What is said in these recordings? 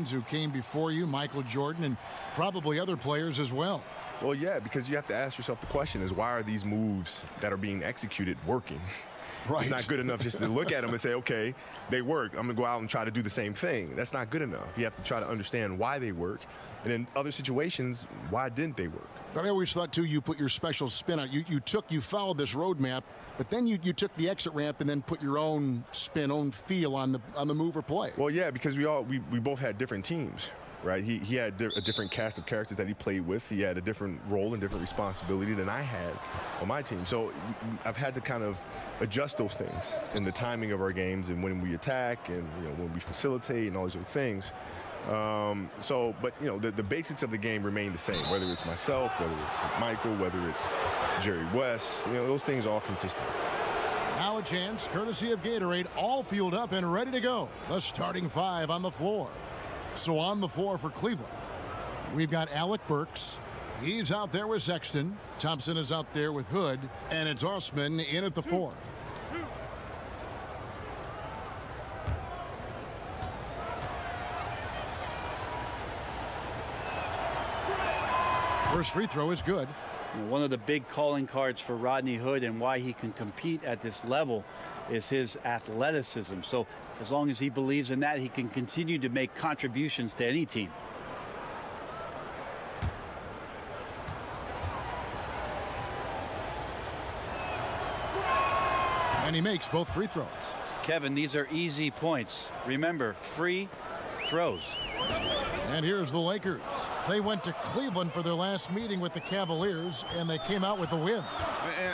legends who came before you, Michael Jordan, and probably other players as well. Well, yeah, because you have to ask yourself the question is, why are these moves that are being executed working? Right. It's not good enough just to look at them and say, okay, they work. I'm going to go out and try to do the same thing. That's not good enough. You have to try to understand why they work. And in other situations, why didn't they work? But I always thought, too, you put your special spin on it. You followed this roadmap, but then you took the exit ramp and then put your own spin, own feel on the move or play. Well, yeah, because we both had different teams. Right, he had a different cast of characters that he played with. He had a different role and different responsibility than I had on my team. So I've had to kind of adjust those things in the timing of our games and when we attack and when we facilitate and all those other things. But the basics of the game remain the same. Whether it's myself, whether it's Michael, whether it's Jerry West, those things are all consistent. Now a chance, courtesy of Gatorade, all fueled up and ready to go. The starting five on the floor. So on the floor for Cleveland, we've got Alec Burks. He's out there with Sexton. Thompson is out there with Hood. And it's Osman in at the 4. First free throw is good. One of the big calling cards for Rodney Hood and why he can compete at this level is his athleticism. So as long as he believes in that, he can continue to make contributions to any team. And he makes both free throws. Kevin, these are easy points. Remember, free throws. And here's the Lakers. They went to Cleveland for their last meeting with the Cavaliers, and they came out with the win.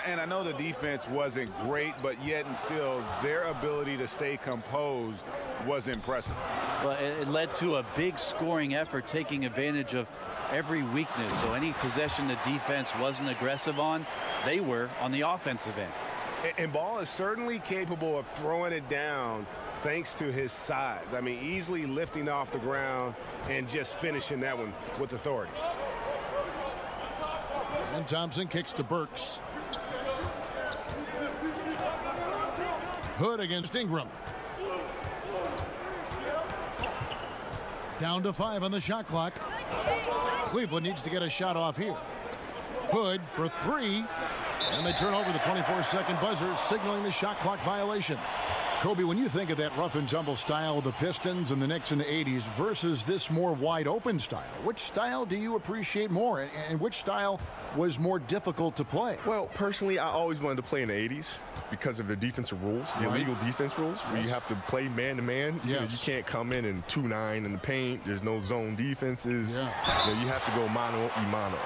And I know the defense wasn't great, but yet and still, their ability to stay composed was impressive. Well, it led to a big scoring effort, taking advantage of every weakness. So any possession the defense wasn't aggressive on, they were on the offensive end. And Ball is certainly capable of throwing it down thanks to his size. I mean, easily lifting off the ground and just finishing that one with authority. And Thompson kicks to Burks. Hood against Ingram. Down to 5 on the shot clock. Cleveland needs to get a shot off here. Hood for 3. And they turn over the 24-second buzzer, signaling the shot clock violation. Kobe, when you think of that rough and tumble style of the Pistons and the Knicks in the 80s versus this more wide open style, which style do you appreciate more, and which style was more difficult to play? Well, personally, I always wanted to play in the 80s because of the defensive rules, the illegal defense rules, where you have to play man-to-man. You can't come in and 2-9 in the paint. There's no zone defenses. You have to go mano-a-mano.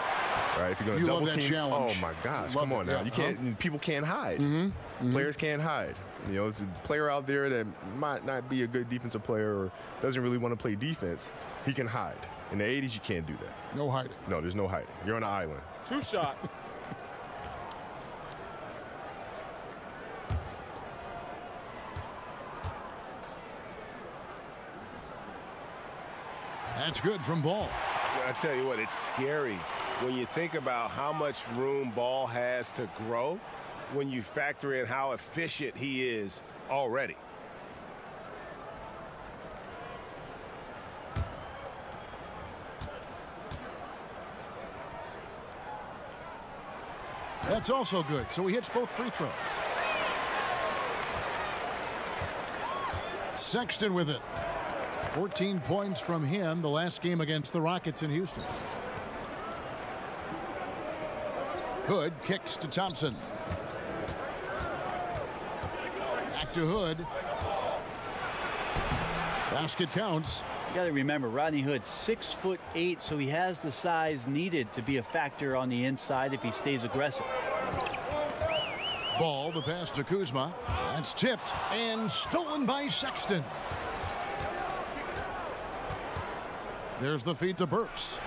Right, if you're going to double team, challenge. Oh my gosh, come on now. You can't. People can't hide. Players can't hide. It's a player out there that might not be a good defensive player or doesn't really want to play defense. He can hide. In the 80s, you can't do that. No hiding. No, there's no hiding. You're on an island. 2 shots. That's good from Ball. I tell you what, it's scary when you think about how much room Ball has to grow when you factor in how efficient he is already. That's also good. So he hits both free throws. Sexton with it. 14 points from him the last game against the Rockets in Houston. Hood kicks to Thompson. Back to Hood. Basket counts. You got to remember, Rodney Hood, 6'8", so he has the size needed to be a factor on the inside if he stays aggressive. Ball, the pass to Kuzma. That's tipped and stolen by Sexton. There's the feed to Burks.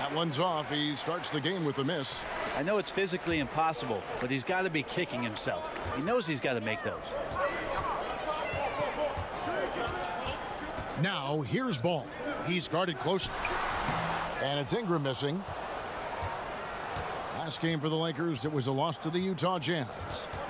That one's off. He starts the game with a miss. I know it's physically impossible, but he's got to be kicking himself. He knows he's got to make those. Now, here's Ball. He's guarded close. And it's Ingram missing. Last game for the Lakers, it was a loss to the Utah Jazz.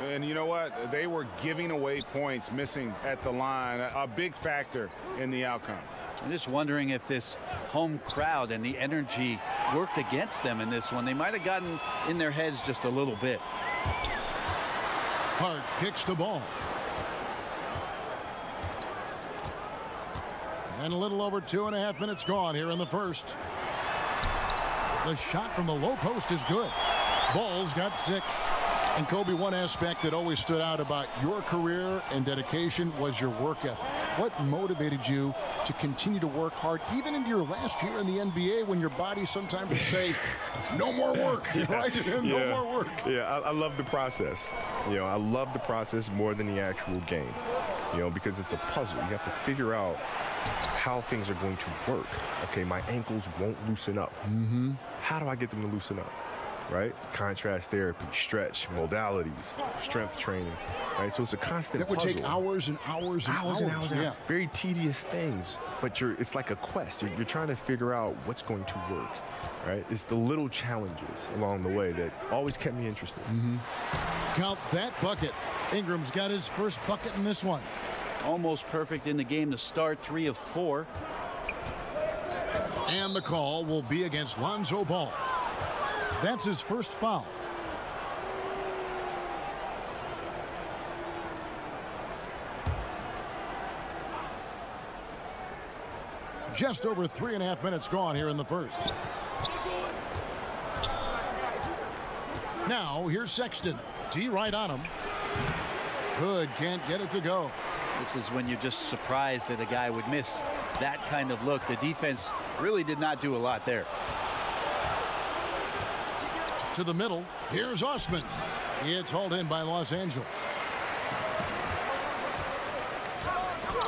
And you know what? They were giving away points, missing at the line. A big factor in the outcome. I'm just wondering if this home crowd and the energy worked against them in this one. They might have gotten in their heads just a little bit. Hart kicks the ball. And a little over 2.5 minutes gone here in the first. The shot from the low post is good. Ball's got 6. And Kobe, one aspect that always stood out about your career and dedication was your work ethic. What motivated you to continue to work hard, even into your last year in the NBA, when your body sometimes would say, no more work, right? No more work. Yeah, I love the process. You know, I love the process more than the actual game, you know, because it's a puzzle. You have to figure out how things are going to work. Okay, my ankles won't loosen up. How do I get them to loosen up? Right? Contrast therapy, stretch, modalities, strength training, right? So it's a constant puzzle. That would take hours and hours. Yeah. Very tedious things, but it's like a quest. You're trying to figure out what's going to work, right? It's the little challenges along the way that always kept me interested. Count that bucket. Ingram's got his first bucket in this one. Almost perfect in the game to start, 3 of 4. And the call will be against Lonzo Ball. That's his first foul. Just over 3.5 minutes gone here in the first. Now here's Sexton. T right on him. Hood can't get it to go. This is when you're just surprised that a guy would miss that kind of look. The defense really did not do a lot there. To the middle. Here's Osman. It's hauled in by Los Angeles.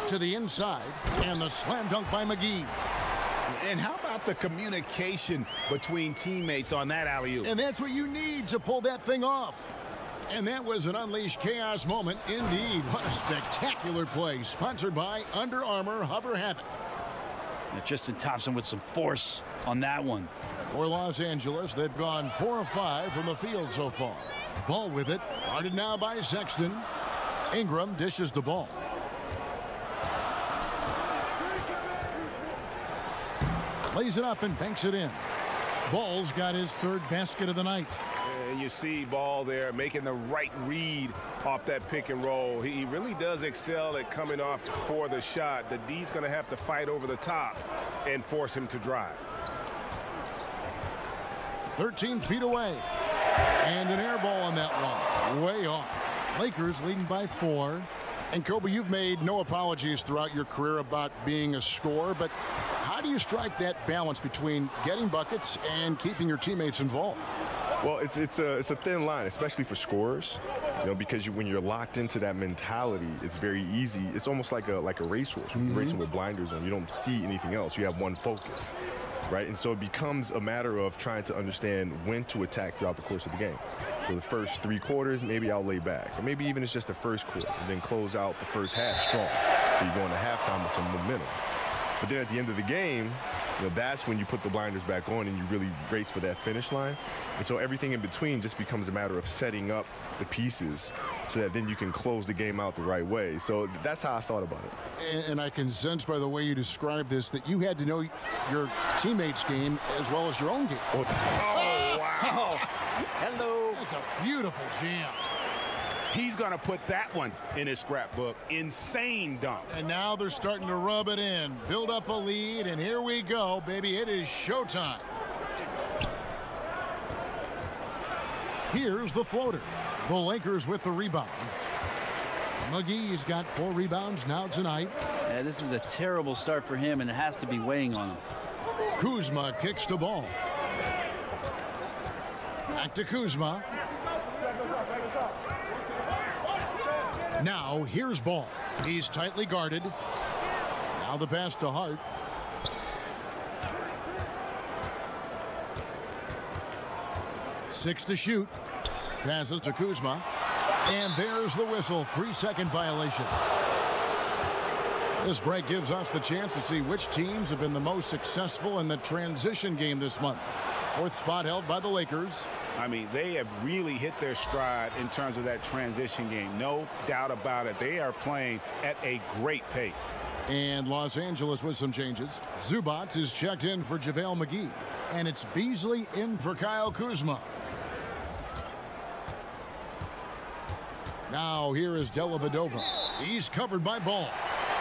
To the inside. And the slam dunk by McGee. And how about the communication between teammates on that alley-oop? And that's what you need to pull that thing off. And that was an unleashed chaos moment indeed. What a spectacular play. Sponsored by Under Armour Hover Havoc. And Tristan Thompson with some force on that one. For Los Angeles, they've gone 4 of 5 from the field so far. Ball with it. Guarded now by Sexton. Ingram dishes the ball. Lays it up and banks it in. Ball's got his 3rd basket of the night. And you see Ball there making the right read off that pick and roll. He really does excel at coming off for the shot. The D's going to have to fight over the top and force him to drive. 13 feet away. And an air ball on that one. Way off. Lakers leading by 4. And Kobe, you've made no apologies throughout your career about being a scorer, but how do you strike that balance between getting buckets and keeping your teammates involved? Well, it's a thin line, especially for scorers, you know, because when you're locked into that mentality, it's very easy. It's almost like a racehorse. When you're racing with blinders on, you don't see anything else. You have one focus, right? And so it becomes a matter of trying to understand when to attack throughout the course of the game. For the first 3 quarters, maybe I'll lay back, or maybe even it's just the first quarter, and then close out the first half strong. So you go into halftime with some momentum. But then at the end of the game, you know, that's when you put the blinders back on and you really race for that finish line. And so everything in between just becomes a matter of setting up the pieces so that then you can close the game out the right way. So that's how I thought about it. And I can sense by the way you describe this that you had to know your teammates' game as well as your own game. Oh, wow. Hello. That's a beautiful jam. He's going to put that one in his scrapbook. Insane dunk. And now they're starting to rub it in, build up a lead, and here we go, baby. It is showtime. Here's the floater. The Lakers with the rebound. McGee's got 4 rebounds now tonight. Yeah, this is a terrible start for him, and it has to be weighing on him. Kuzma kicks the ball. Back to Kuzma. Now here's Ball. He's tightly guarded. Now the pass to Hart. Six to shoot. Passes to Kuzma. And there's the whistle. 3-second violation. This break gives us the chance to see which teams have been the most successful in the transition game this month. Fourth spot held by the Lakers. I mean, they have really hit their stride in terms of that transition game. No doubt about it. They are playing at a great pace. And Los Angeles with some changes. Zubac is checked in for JaVale McGee. And it's Beasley in for Kyle Kuzma. Now here is Dellavedova. He's covered by Ball.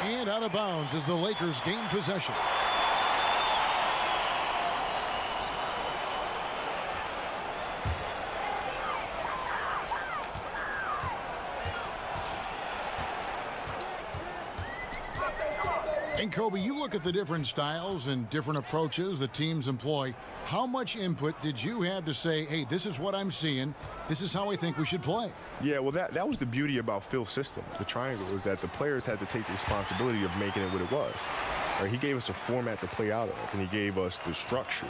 And out of bounds as the Lakers gain possession. And Kobe, you look at the different styles and different approaches that teams employ. How much input did you have to say, hey, this is what I'm seeing. This is how I think we should play? Yeah, well, that was the beauty about Phil's system. The triangle was that the players had to take the responsibility of making it what it was. Right? He gave us a format to play out of, and he gave us the structure.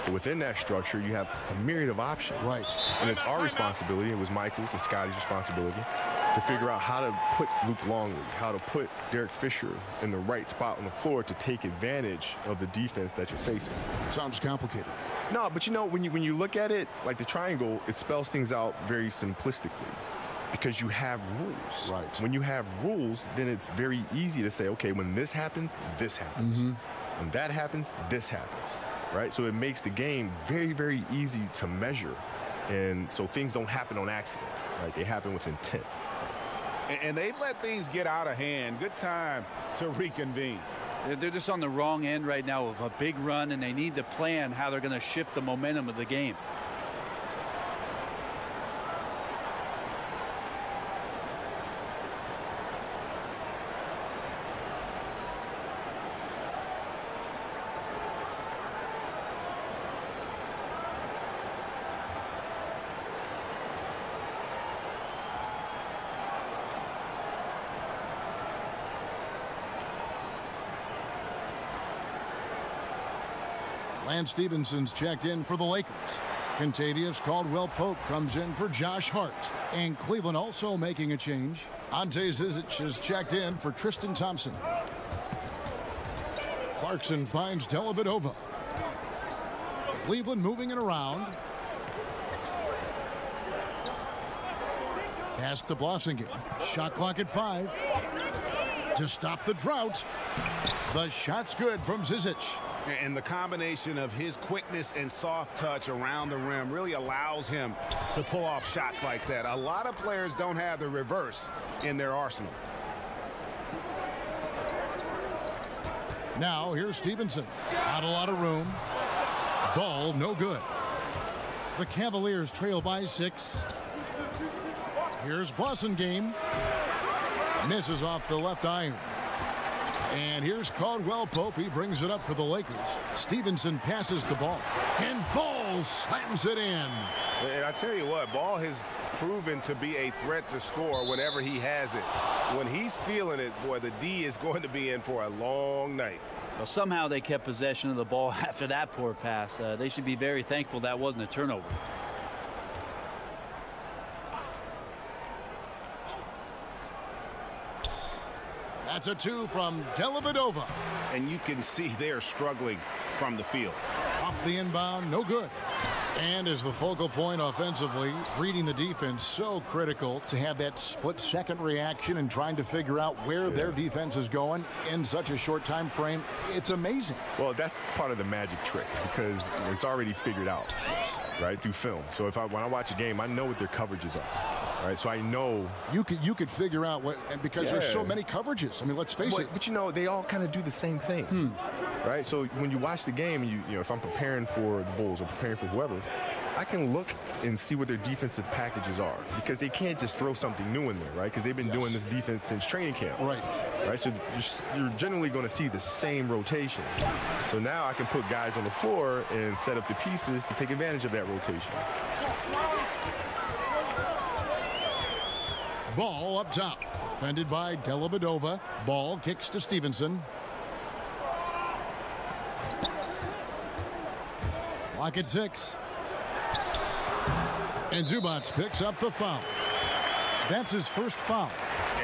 But within that structure, you have a myriad of options. Right. And it's our responsibility, it was Michael's and Scotty's responsibility, to figure out how to put Luke Longley, how to put Derek Fisher in the right spot on the floor to take advantage of the defense that you're facing. Sounds complicated. No, but you know, when you look at it, like the triangle, it spells things out very simplistically because you have rules. Right. When you have rules, then it's very easy to say, okay, when this happens, this happens. When that happens, this happens. Right? So it makes the game very, very easy to measure. And so things don't happen on accident. Right? They happen with intent. And they've let things get out of hand. Good time to reconvene. They're just on the wrong end right now of a big run, and they need to plan how they're going to shift the momentum of the game. Lance Stephenson's checked in for the Lakers. Kentavious Caldwell-Pope comes in for Josh Hart. And Cleveland also making a change. Ante Zizic is checked in for Tristan Thompson. Clarkson finds Dellavedova. Cleveland moving it around. Pass to Blossingame. Shot clock at 5. To stop the drought. The shot's good from Zizic. And the combination of his quickness and soft touch around the rim really allows him to pull off shots like that. A lot of players don't have the reverse in their arsenal. Now here's Stevenson. Not a lot of room. Ball no good. The Cavaliers trail by 6. Here's Blossingame. Misses off the left iron. And here's Caldwell-Pope. He brings it up for the Lakers. Stevenson passes the ball. And Ball slams it in. And I tell you what, Ball has proven to be a threat to score whenever he has it. When he's feeling it, boy, the D is going to be in for a long night. Well, somehow they kept possession of the ball after that poor pass. They should be very thankful that wasn't a turnover. That's a 2 from Dellavedova. And you can see they're struggling from the field. Off the inbound, no good. And as the focal point offensively, reading the defense, so critical to have that split-second reaction and trying to figure out where their defense is going in such a short time frame. It's amazing. Well, that's part of the magic trick because it's already figured out, right, through film. So when I watch a game, I know what their coverages are. Right, so I know you could figure out what, because there's so many coverages. I mean, let's face it. But you know, they all kind of do the same thing, right? So when you watch the game, you know, if I'm preparing for the Bulls or preparing for whoever, I can look and see what their defensive packages are because they can't just throw something new in there, right? Because they've been doing this defense since training camp, right? So you're generally going to see the same rotation. So now I can put guys on the floor and set up the pieces to take advantage of that rotation. Ball up top. Defended by Dellavedova. Ball kicks to Stevenson. Clock at 6. And Zubac picks up the foul. That's his first foul.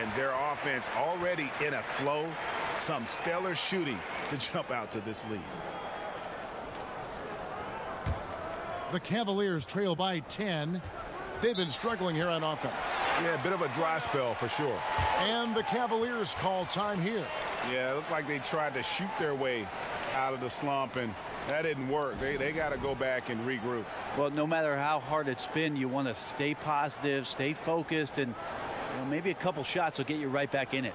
And their offense already in a flow. Some stellar shooting to jump out to this lead. The Cavaliers trail by 10. They've been struggling here on offense. Yeah, a bit of a dry spell for sure. And the Cavaliers call time here. Yeah, it looked like they tried to shoot their way out of the slump, and that didn't work. They got to go back and regroup. Well, no matter how hard it's been, you want to stay positive, stay focused, and maybe a couple shots will get you right back in it.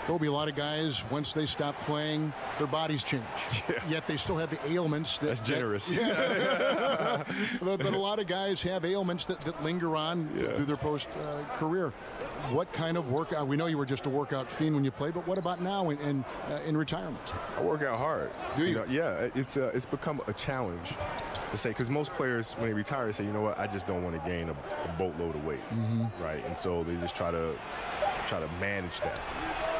There'll be a lot of guys, once they stop playing, their bodies change. Yeah. Yet they still have the ailments. That's generous. But a lot of guys have ailments that linger on through their post-career. What kind of workout? We know you were just a workout fiend when you played, but what about now in retirement? I work out hard. Do you? Yeah, it's become a challenge to say, because most players, when they retire, say, you know what, I just don't want to gain a boatload of weight, right? And so they just try to manage that.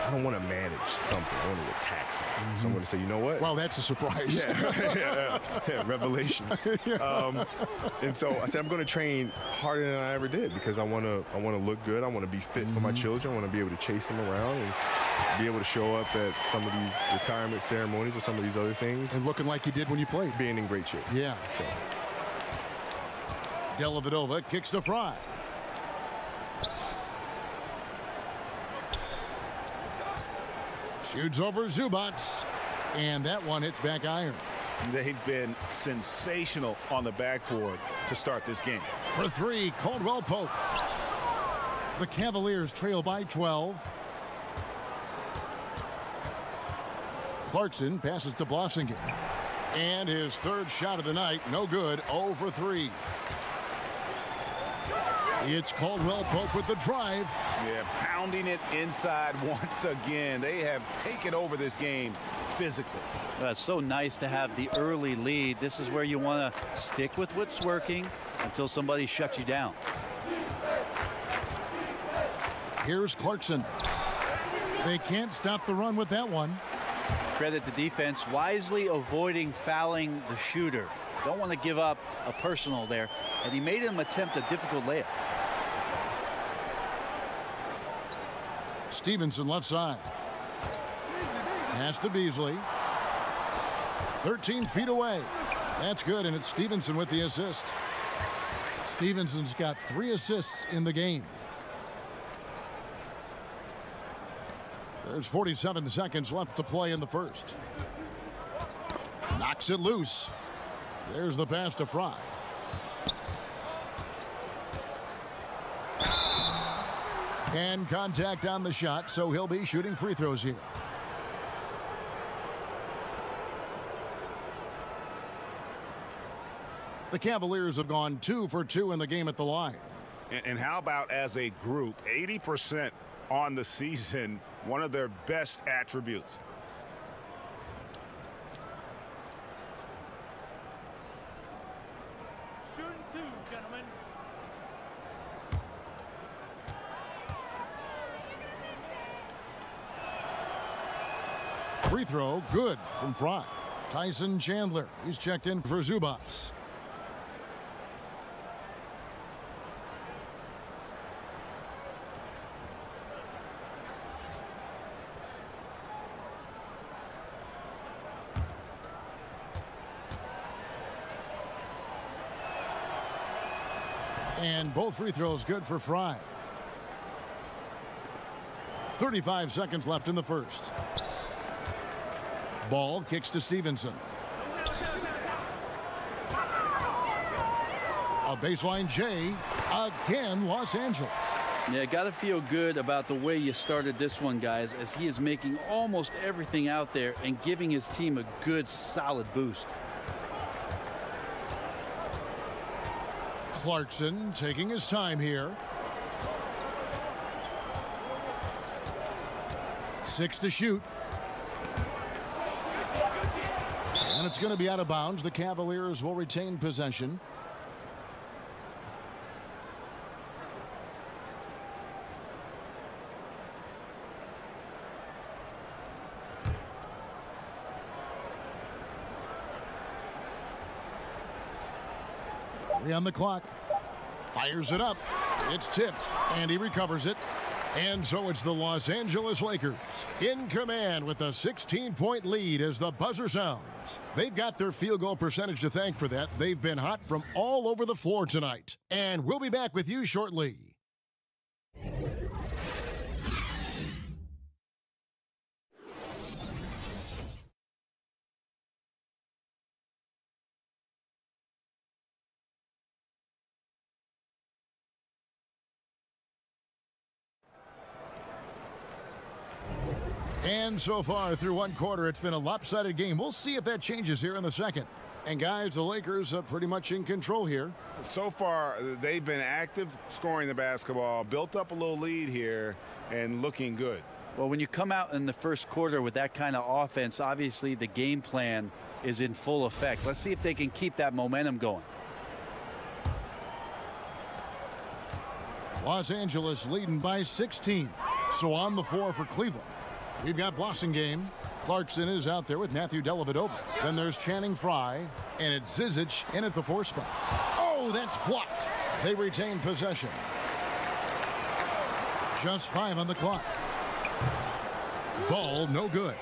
I don't want to manage something. I want to attack something. So I'm going to say, you know what? Well, that's a surprise. Yeah, revelation. And so I said, I'm going to train harder than I ever did because I want to look good. I want to be fit for my children. I want to be able to chase them around and be able to show up at some of these retirement ceremonies or some of these other things. And looking like you did when you played. Being in great shape. Yeah. So. Dellavedova kicks to Fry. Shoots over Zubac, and that one hits back iron. They've been sensational on the backboard to start this game. For three, Caldwell Pope. The Cavaliers trail by 12. Clarkson passes to Blossinger. And his third shot of the night, no good, 0 for 3. It's Caldwell Pope with the drive. Yeah, pounding it inside once again. They have taken over this game physically. Well, it's so nice to have the early lead. This is where you want to stick with what's working until somebody shuts you down. Here's Clarkson. They can't stop the run with that one. Credit the defense, wisely avoiding fouling the shooter. Don't want to give up a personal there. And he made him attempt a difficult layup. Stevenson left side. Pass to Beasley. 13 feet away. That's good, and it's Stevenson with the assist. Stevenson's got 3 assists in the game. There's 47 seconds left to play in the first. Knocks it loose. There's the pass to Fry. And contact on the shot, so he'll be shooting free throws here. The Cavaliers have gone 2 for 2 in the game at the line. And how about as a group, 80% on the season, one of their best attributes. Shooting 2, gentlemen. Free throw, good from Fry. Tyson Chandler, he's checked in for Zubac. And both free throws good for Fry. 35 seconds left in the first. Ball kicks to Stevenson. A baseline J. Again, Los Angeles. Yeah, got to feel good about the way you started this one, guys, as he is making almost everything out there and giving his team a good, solid boost. Clarkson taking his time here. 6 to shoot. And it's going to be out of bounds. The Cavaliers will retain possession. On the clock, fires it up. It's tipped, and he recovers it. And so it's the Los Angeles Lakers in command with a 16-point lead as the buzzer sounds. They've got their field goal percentage to thank for that. They've been hot from all over the floor tonight. And we'll be back with you shortly. And so far through one quarter, it's been a lopsided game. We'll see if that changes here in the second. And guys, the Lakers are pretty much in control here. So far, they've been active scoring the basketball, built up a little lead here, and looking good. Well, when you come out in the first quarter with that kind of offense, obviously the game plan is in full effect. Let's see if they can keep that momentum going. Los Angeles leading by 16. So on the floor for Cleveland, we've got Blossingame. Clarkson is out there with Matthew Dellavedova. Then there's Channing Frye, and it's Zizic in at the 4 spot. Oh, that's blocked. They retain possession. Just 5 on the clock. Ball no good.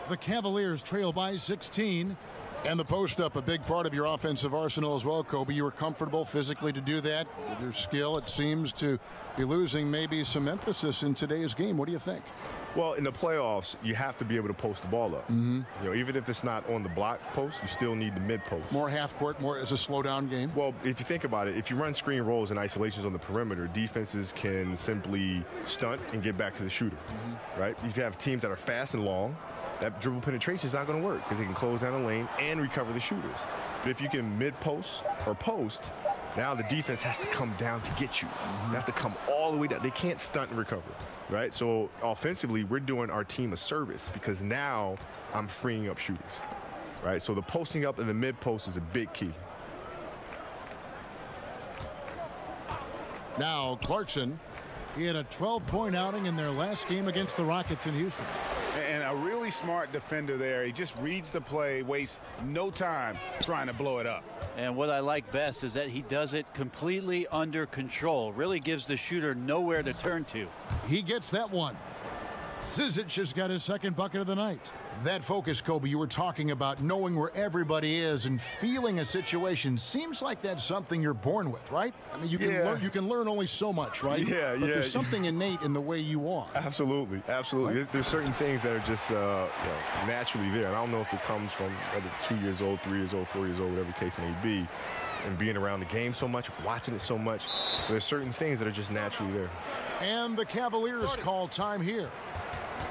The Cavaliers trail by 16. And the post up, a big part of your offensive arsenal as well, Kobe. You were comfortable physically to do that. With your skill, it seems to be losing maybe some emphasis in today's game. What do you think? Well, in the playoffs, you have to be able to post the ball up. You know, even if it's not on the block post, you still need the mid post. More half court, more as a slow down game? Well, if you think about it, if you run screen rolls and isolations on the perimeter, defenses can simply stunt and get back to the shooter, right? If you have teams that are fast and long, that dribble penetration is not going to work because they can close down the lane and recover the shooters. But if you can mid-post or post, now the defense has to come down to get you. They have to come all the way down. They can't stunt and recover, right? So offensively, we're doing our team a service because now I'm freeing up shooters, right? So the posting up in the mid-post is a big key. Now Clarkson, he had a 12-point outing in their last game against the Rockets in Houston. And a really smart defender there. He just reads the play, wastes no time trying to blow it up. And what I like best is that he does it completely under control. Really gives the shooter nowhere to turn to. He gets that one. Zizic has got his second bucket of the night. That focus, Kobe, you were talking about, knowing where everybody is and feeling a situation, seems like that's something you're born with, right? I mean, you can learn only so much, right? Yeah, but there's something innate in the way you are. Absolutely, absolutely. Right? There's certain things that are just naturally there. And I don't know if it comes from whether 2 years old, 3 years old, 4 years old, whatever the case may be, and being around the game so much, watching it so much. There's certain things that are just naturally there. And the Cavaliers call time here.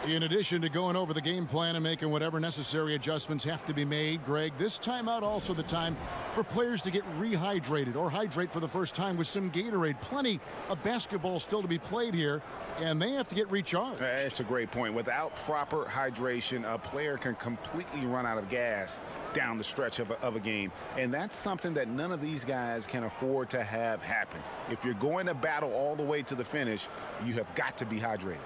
In addition to going over the game plan and making whatever necessary adjustments have to be made, Greg, this timeout also the time for players to get rehydrated or hydrate for the first time with some Gatorade. Plenty of basketball still to be played here, and they have to get recharged. That's a great point. Without proper hydration, a player can completely run out of gas down the stretch of a game. And that's something that none of these guys can afford to have happen. If you're going to battle all the way to the finish, you have got to be hydrated.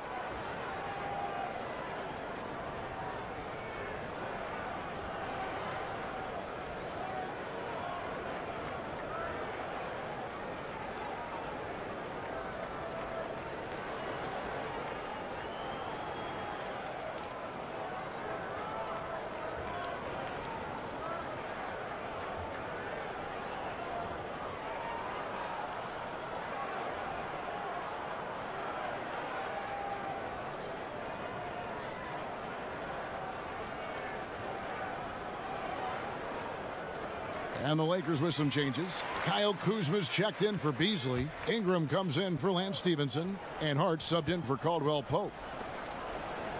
And the Lakers with some changes. Kyle Kuzma's checked in for Beasley. Ingram comes in for Lance Stevenson. And Hart subbed in for Caldwell Pope.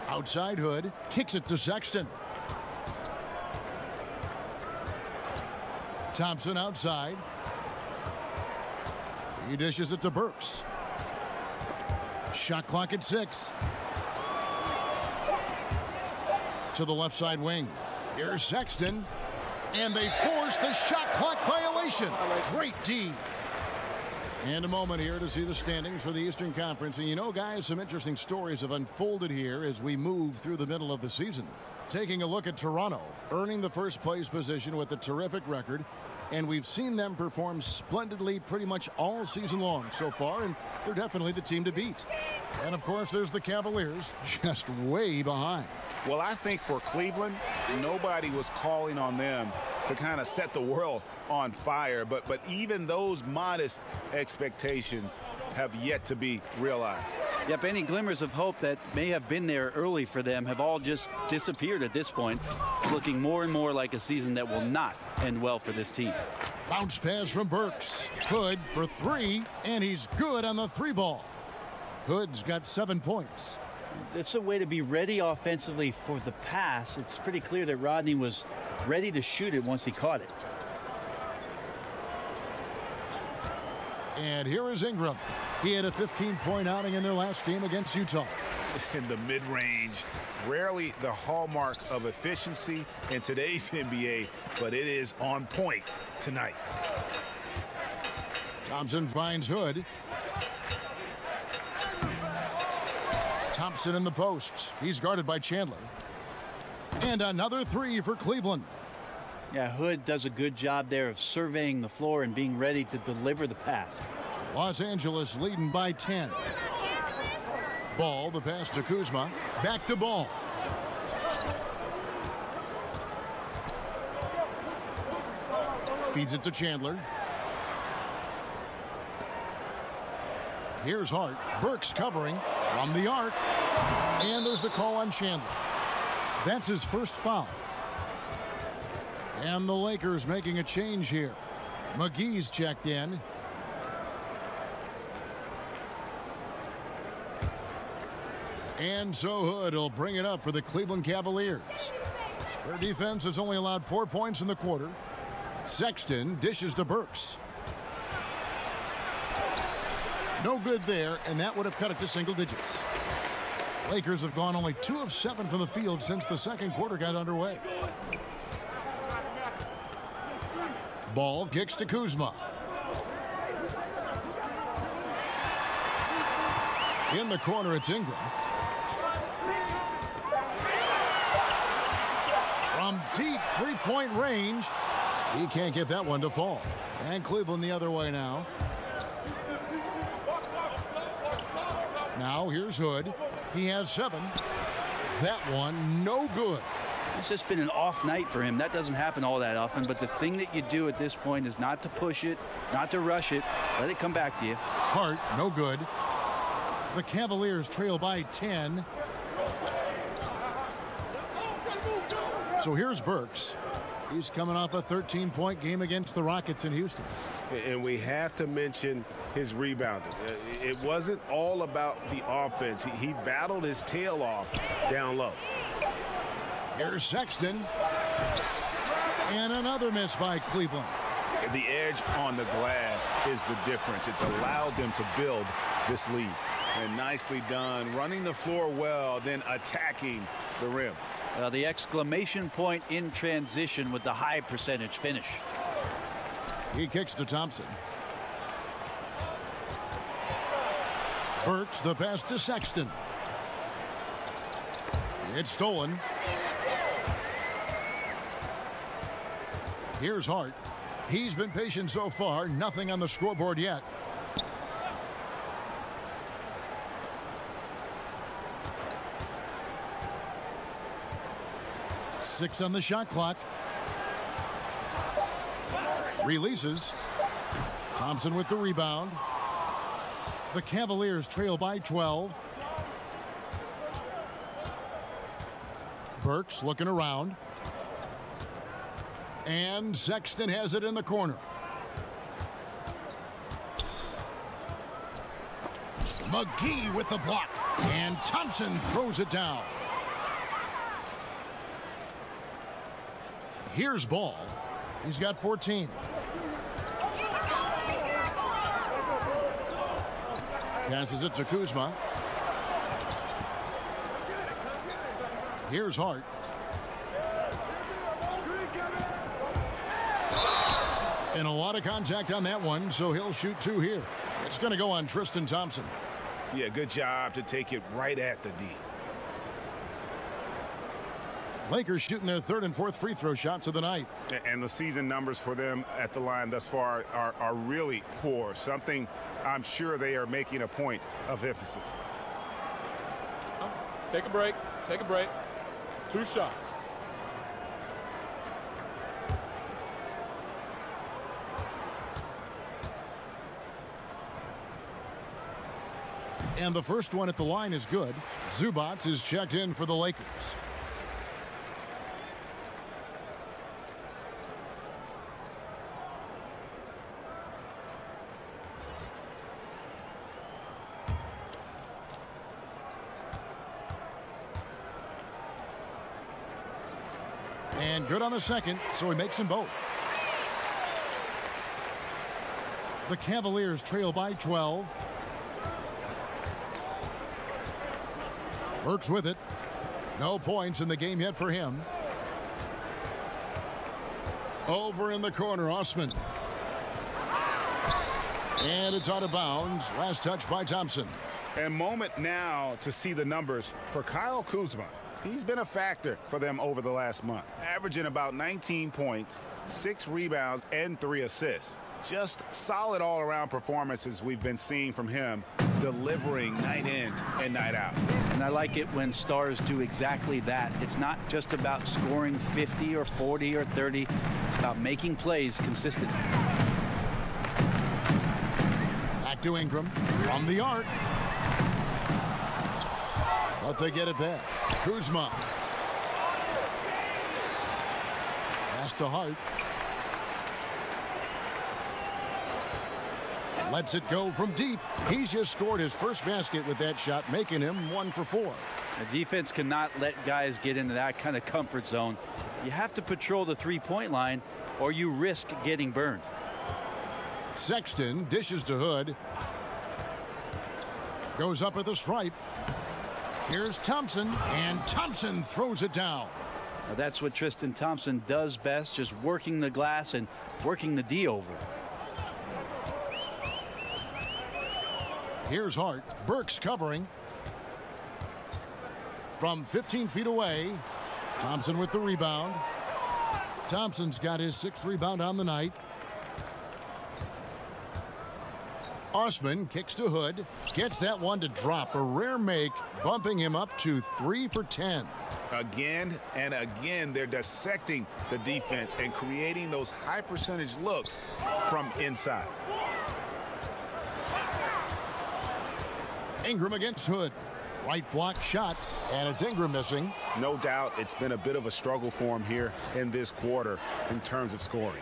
Outside Hood. Kicks it to Sexton. Thompson outside. He dishes it to Burks. Shot clock at 6. To the left side wing. Here's Sexton. And they force the shot clock violation. Great D. And a moment here to see the standings for the Eastern Conference. And you know, guys, some interesting stories have unfolded here as we move through the middle of the season. Taking a look at Toronto, earning the first place position with a terrific record. And we've seen them perform splendidly pretty much all season long so far, and they're definitely the team to beat. And, of course, there's the Cavaliers, just way behind. Well, I think for Cleveland, nobody was calling on them to kind of set the world on fire. But even those modest expectations have yet to be realized. Yep, any glimmers of hope that may have been there early for them have all just disappeared at this point. It's looking more and more like a season that will not end well for this team. Bounce pass from Burks. Hood for 3, and he's good on the 3 ball. Hood's got 7 points. It's a way to be ready offensively for the pass. It's pretty clear that Rodney was ready to shoot it once he caught it. And here is Ingram. He had a 15-point outing in their last game against Utah. In the mid-range, rarely the hallmark of efficiency in today's NBA, but it is on point tonight. Thompson finds Hood. Thompson in the post. He's guarded by Chandler. And another 3 for Cleveland. Yeah, Hood does a good job there of surveying the floor and being ready to deliver the pass. Los Angeles leading by 10. Ball, the pass to Kuzma. Back to Ball. Feeds it to Chandler. Here's Hart. Burks covering from the arc. And there's the call on Chandler. That's his first foul. And the Lakers making a change here. McGee's checked in. And so Hood will bring it up for the Cleveland Cavaliers. Their defense has only allowed 4 points in the quarter. Sexton dishes to Burks. No good there, and that would have cut it to single digits. Lakers have gone only 2 of 7 from the field since the second quarter got underway. Ball kicks to Kuzma. In the corner, it's Ingram. From deep three-point range, he can't get that one to fall. And Cleveland the other way now. Now here's Hood. He has 7. That one no good. It's just been an off night for him. That doesn't happen all that often, but the thing that you do at this point is not to push it, not to rush it. Let it come back to you. Hart, no good. The Cavaliers trail by 10. So here's Burks. He's coming off a 13-point game against the Rockets in Houston. And we have to mention his rebounding. It wasn't all about the offense. He battled his tail off down low. Here's Sexton. And another miss by Cleveland. The edge on the glass is the difference. It's allowed them to build this lead. And nicely done, running the floor well, then attacking the rim. The exclamation point in transition with the high percentage finish. He kicks to Thompson. Burks, the pass to Sexton. It's stolen. Here's Hart. He's been patient so far. Nothing on the scoreboard yet. Six on the shot clock. Releases. Thompson with the rebound. The Cavaliers trail by 12. Burks looking around. And Sexton has it in the corner. McGee with the block. And Thompson throws it down. Here's Ball. He's got 14. Passes it to Kuzma. Here's Hart. And a lot of contact on that one, so he'll shoot 2 here. It's going to go on Tristan Thompson. Yeah, good job to take it right at the D. Lakers shooting their 3rd and 4th free throw shots of the night. And the season numbers for them at the line thus far are really poor. Something I'm sure they are making a point of emphasis. Take a break. Take a break. 2 shots. And the first one at the line is good. Zubac is checked in for the Lakers. And good on the second, so he makes them both. The Cavaliers trail by 12. Burks with it. No points in the game yet for him. Over in the corner, Osman. And it's out of bounds. Last touch by Thompson. And moment now to see the numbers for Kyle Kuzma. He's been a factor for them over the last month, averaging about 19 points, 6 rebounds, and 3 assists. Just solid all-around performances we've been seeing from him, delivering night in and night out. And I like it when stars do exactly that. It's not just about scoring 50 or 40 or 30. It's about making plays consistent. Back to Ingram from the arc. But they get it back. Kuzma. Pass to Hart. Lets it go from deep. He's just scored his first basket with that shot, making him 1 for 4. The defense cannot let guys get into that kind of comfort zone. You have to patrol the three-point line or you risk getting burned. Sexton dishes to Hood. Goes up at the stripe. Here's Thompson, and Thompson throws it down. Now that's what Tristan Thompson does best, just working the glass and working the D over. Here's Hart. Burks covering. From 15 feet away, Thompson with the rebound. Thompson's got his 6th rebound on the night. Osman kicks to Hood. Gets that one to drop. A rare make, bumping him up to 3 for 10. Again and again, they're dissecting the defense and creating those high percentage looks from inside. Ingram against Hood. Right block shot, and it's Ingram missing. No doubt it's been a bit of a struggle for him here in this quarter in terms of scoring.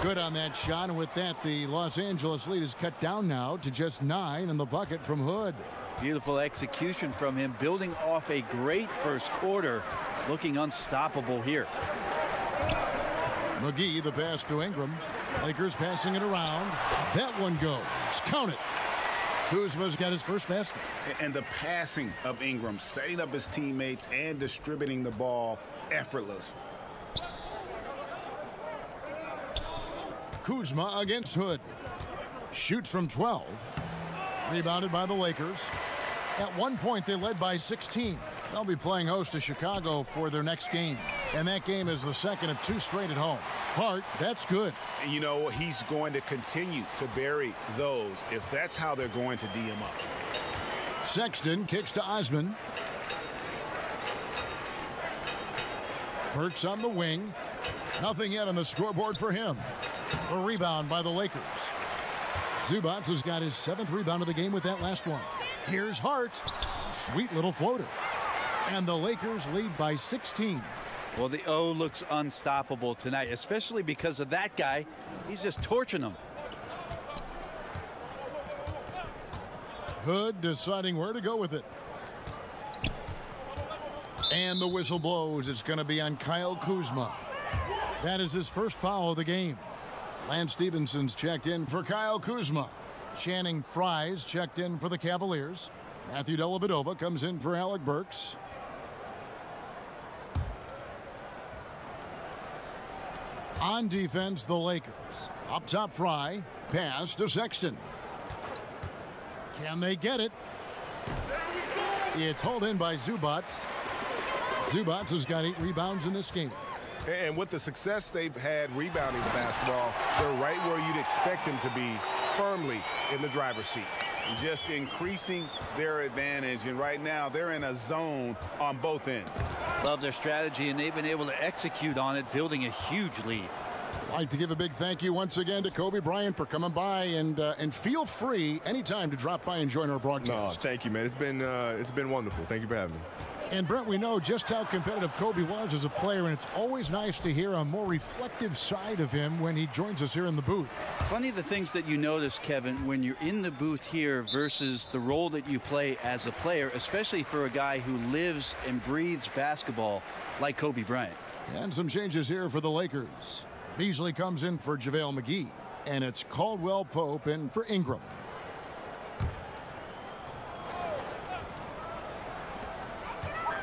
Good on that shot, and with that, the Los Angeles lead is cut down now to just 9 in the bucket from Hood. Beautiful execution from him, building off a great first quarter, looking unstoppable here. McGee, the pass to Ingram. Lakers passing it around. That one goes. Count it. Kuzma's got his first basket. And the passing of Ingram, setting up his teammates and distributing the ball, effortless. Kuzma against Hood. Shoots from 12. Rebounded by the Lakers. At one point, they led by 16. They'll be playing host to Chicago for their next game. And that game is the second of 2 straight at home. Hart, that's good. And you know, he's going to continue to bury those if that's how they're going to D him up. Sexton kicks to Osman. Burks on the wing. Nothing yet on the scoreboard for him. A rebound by the Lakers. Zubac has got his 7th rebound of the game with that last one. Here's Hart. Sweet little floater. And the Lakers lead by 16. Well, the O looks unstoppable tonight, especially because of that guy. He's just torching them. Hood deciding where to go with it. And the whistle blows. It's going to be on Kyle Kuzma. That is his first foul of the game. Lance Stephenson's checked in for Kyle Kuzma. Channing Frye's checked in for the Cavaliers. Matthew Dellavedova comes in for Alec Burks. On defense, the Lakers. Up top, Frye. Pass to Sexton. Can they get it? It's hauled in by Zubats. Zubats has got 8 rebounds in this game. And with the success they've had rebounding the basketball, they're right where you'd expect them to be, firmly in the driver's seat. Just increasing their advantage, and right now they're in a zone on both ends. Love their strategy, and they've been able to execute on it, building a huge lead. I'd like to give a big thank you once again to Kobe Bryant for coming by, and feel free anytime to drop by and join our broadcast. No, thank you, man. It's been wonderful. Thank you for having me. And Brent, we know just how competitive Kobe was as a player, and it's always nice to hear a more reflective side of him when he joins us here in the booth. Funny the things that you notice, Kevin, when you're in the booth here versus the role that you play as a player, especially for a guy who lives and breathes basketball like Kobe Bryant. And some changes here for the Lakers. Beasley comes in for JaVale McGee, and it's Caldwell Pope in for Ingram.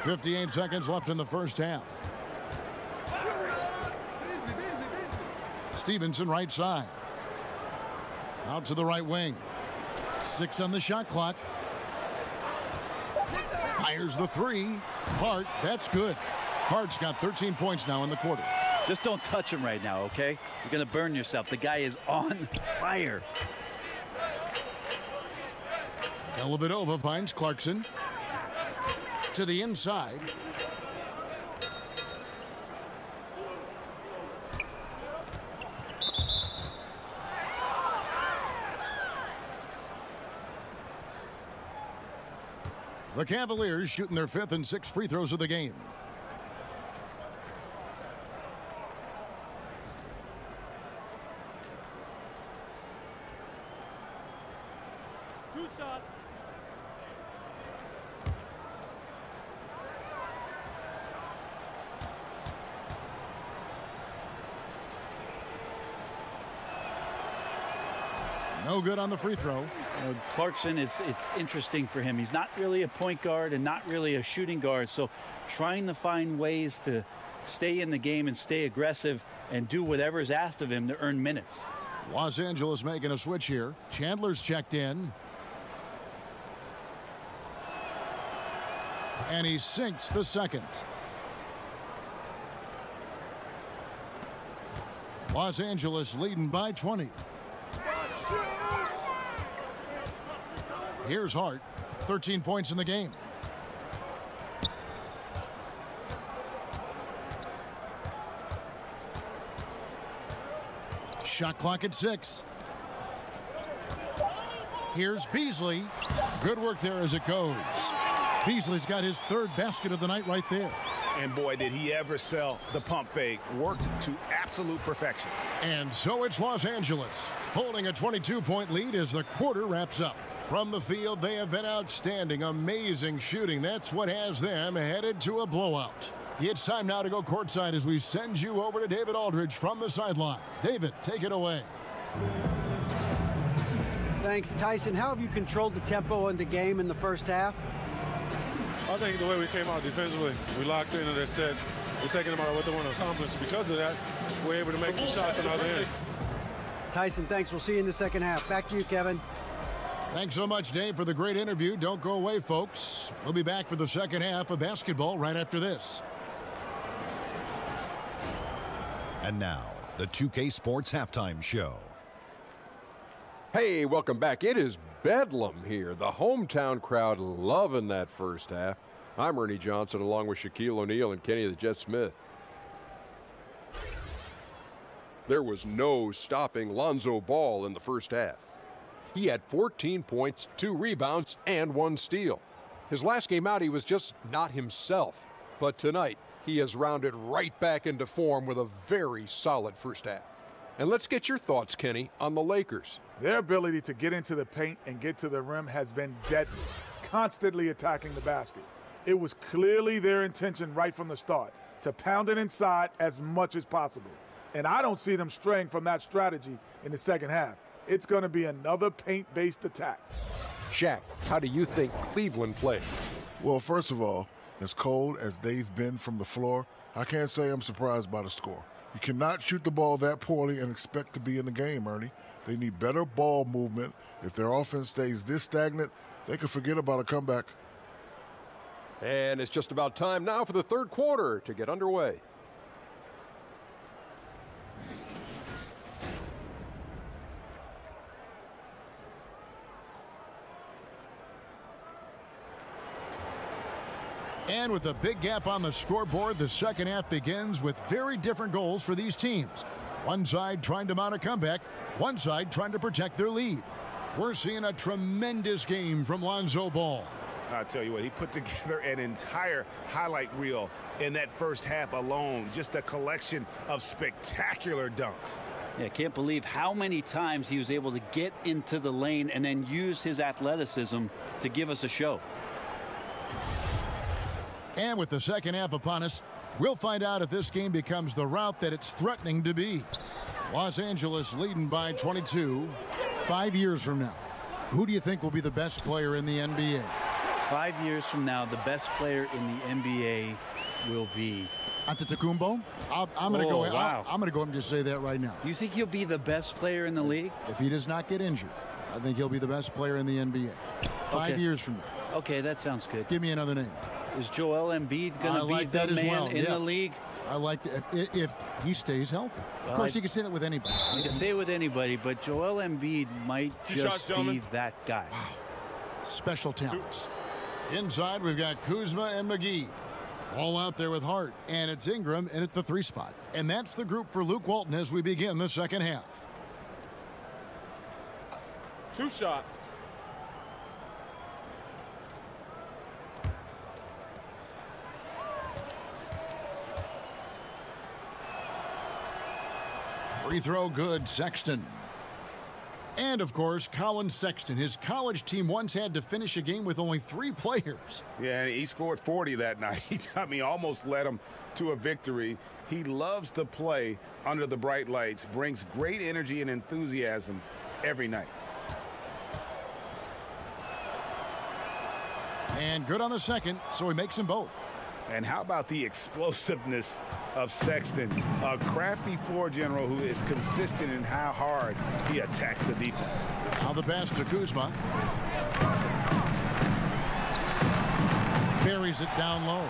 .58 seconds left in the first half. Stevenson right side. Out to the right wing. 6 on the shot clock. Fires the 3. Hart, that's good. Hart's got 13 points now in the quarter. Just don't touch him right now, okay? You're going to burn yourself. The guy is on fire. Dellavedova finds Clarkson. To the inside. The Cavaliers shooting their 5th and 6th free throws of the game. Two shot. No good on the free throw. Clarkson, it's interesting for him. He's not really a point guard and not really a shooting guard. So trying to find ways to stay in the game and stay aggressive and do whatever is asked of him to earn minutes. Los Angeles making a switch here. Chandler's checked in. And he sinks the second. Los Angeles leading by 20. Here's Hart. 13 points in the game. Shot clock at 6. Here's Beasley. Good work there as it goes. Beasley's got his 3rd basket of the night right there. And boy, did he ever sell the pump fake. Worked to absolute perfection. And so it's Los Angeles holding a 22-point lead as the quarter wraps up. From the field, they have been outstanding. Amazing shooting. That's what has them headed to a blowout. It's time now to go courtside as we send you over to David Aldridge from the sideline. David, take it away. Thanks, Tyson. How have you controlled the tempo in the game in the first half? I think the way we came out defensively, we locked into their sets. We're taking them out what they want to accomplish. Because of that, we're able to make some shots on the other end. Tyson, thanks. We'll see you in the second half. Back to you, Kevin. Thanks so much, Dave, for the great interview. Don't go away, folks. We'll be back for the second half of basketball right after this. And now, the 2K Sports Halftime Show. Hey, welcome back. It is bedlam here. The hometown crowd loving that first half. I'm Ernie Johnson along with Shaquille O'Neal and Kenny the Jet Smith. There was no stopping Lonzo Ball in the first half. He had 14 points, 2 rebounds, and 1 steal. His last game out, he was just not himself. But tonight, He has rounded right back into form with a very solid first half. And let's get your thoughts, Kenny, on the Lakers. Their ability to get into the paint and get to the rim has been deadly, constantly attacking the basket. It was clearly their intention right from the start to pound it inside as much as possible. And I don't see them straying from that strategy in the second half. It's going to be another paint-based attack. Shaq, how do you think Cleveland played? Well, first of all, as cold as they've been from the floor, I can't say I'm surprised by the score. You cannot shoot the ball that poorly and expect to be in the game, Ernie. They need better ball movement. If their offense stays this stagnant, they could forget about a comeback. And it's just about time now for the third quarter to get underway. And with a big gap on the scoreboard, the second half begins with very different goals for these teams. One side trying to mount a comeback, one side trying to protect their lead. We're seeing a tremendous game from Lonzo Ball. I tell you what, he put together an entire highlight reel in that first half alone. Just a collection of spectacular dunks. Yeah, can't believe how many times he was able to get into the lane and then use his athleticism to give us a show. And with the second half upon us, we'll find out if this game becomes the route that it's threatening to be. Los Angeles leading by 22. 5 years from now, who do you think will be the best player in the NBA? 5 years from now, the best player in the NBA will be Antetokounmpo? I'm going to go. Wow. I'm going to go and just say that right now. You think he'll be the best player in the league? If he does not get injured, I think he'll be the best player in the NBA. 5 years from now. Okay, that sounds good. Give me another name. Is Joel Embiid going to be the man in the league? I like that if he stays healthy. Of course, you can say that with anybody. You can say it with anybody, but Joel Embiid might just be that guy. Wow. Special talents. Inside, we've got Kuzma and McGee. All out there with Hart, and it's Ingram in at the 3 spot. And that's the group for Luke Walton as we begin the second half. 2 shots. Free throw good, Sexton. And, of course, Colin Sexton. His college team once had to finish a game with only 3 players. Yeah, he scored 40 that night. I mean, almost led him to a victory. He loves to play under the bright lights, brings great energy and enthusiasm every night. And good on the second, so he makes them both. And how about the explosiveness of Sexton, a crafty floor general who is consistent in how hard he attacks the defense. Now the pass to Kuzma. Buries it down low.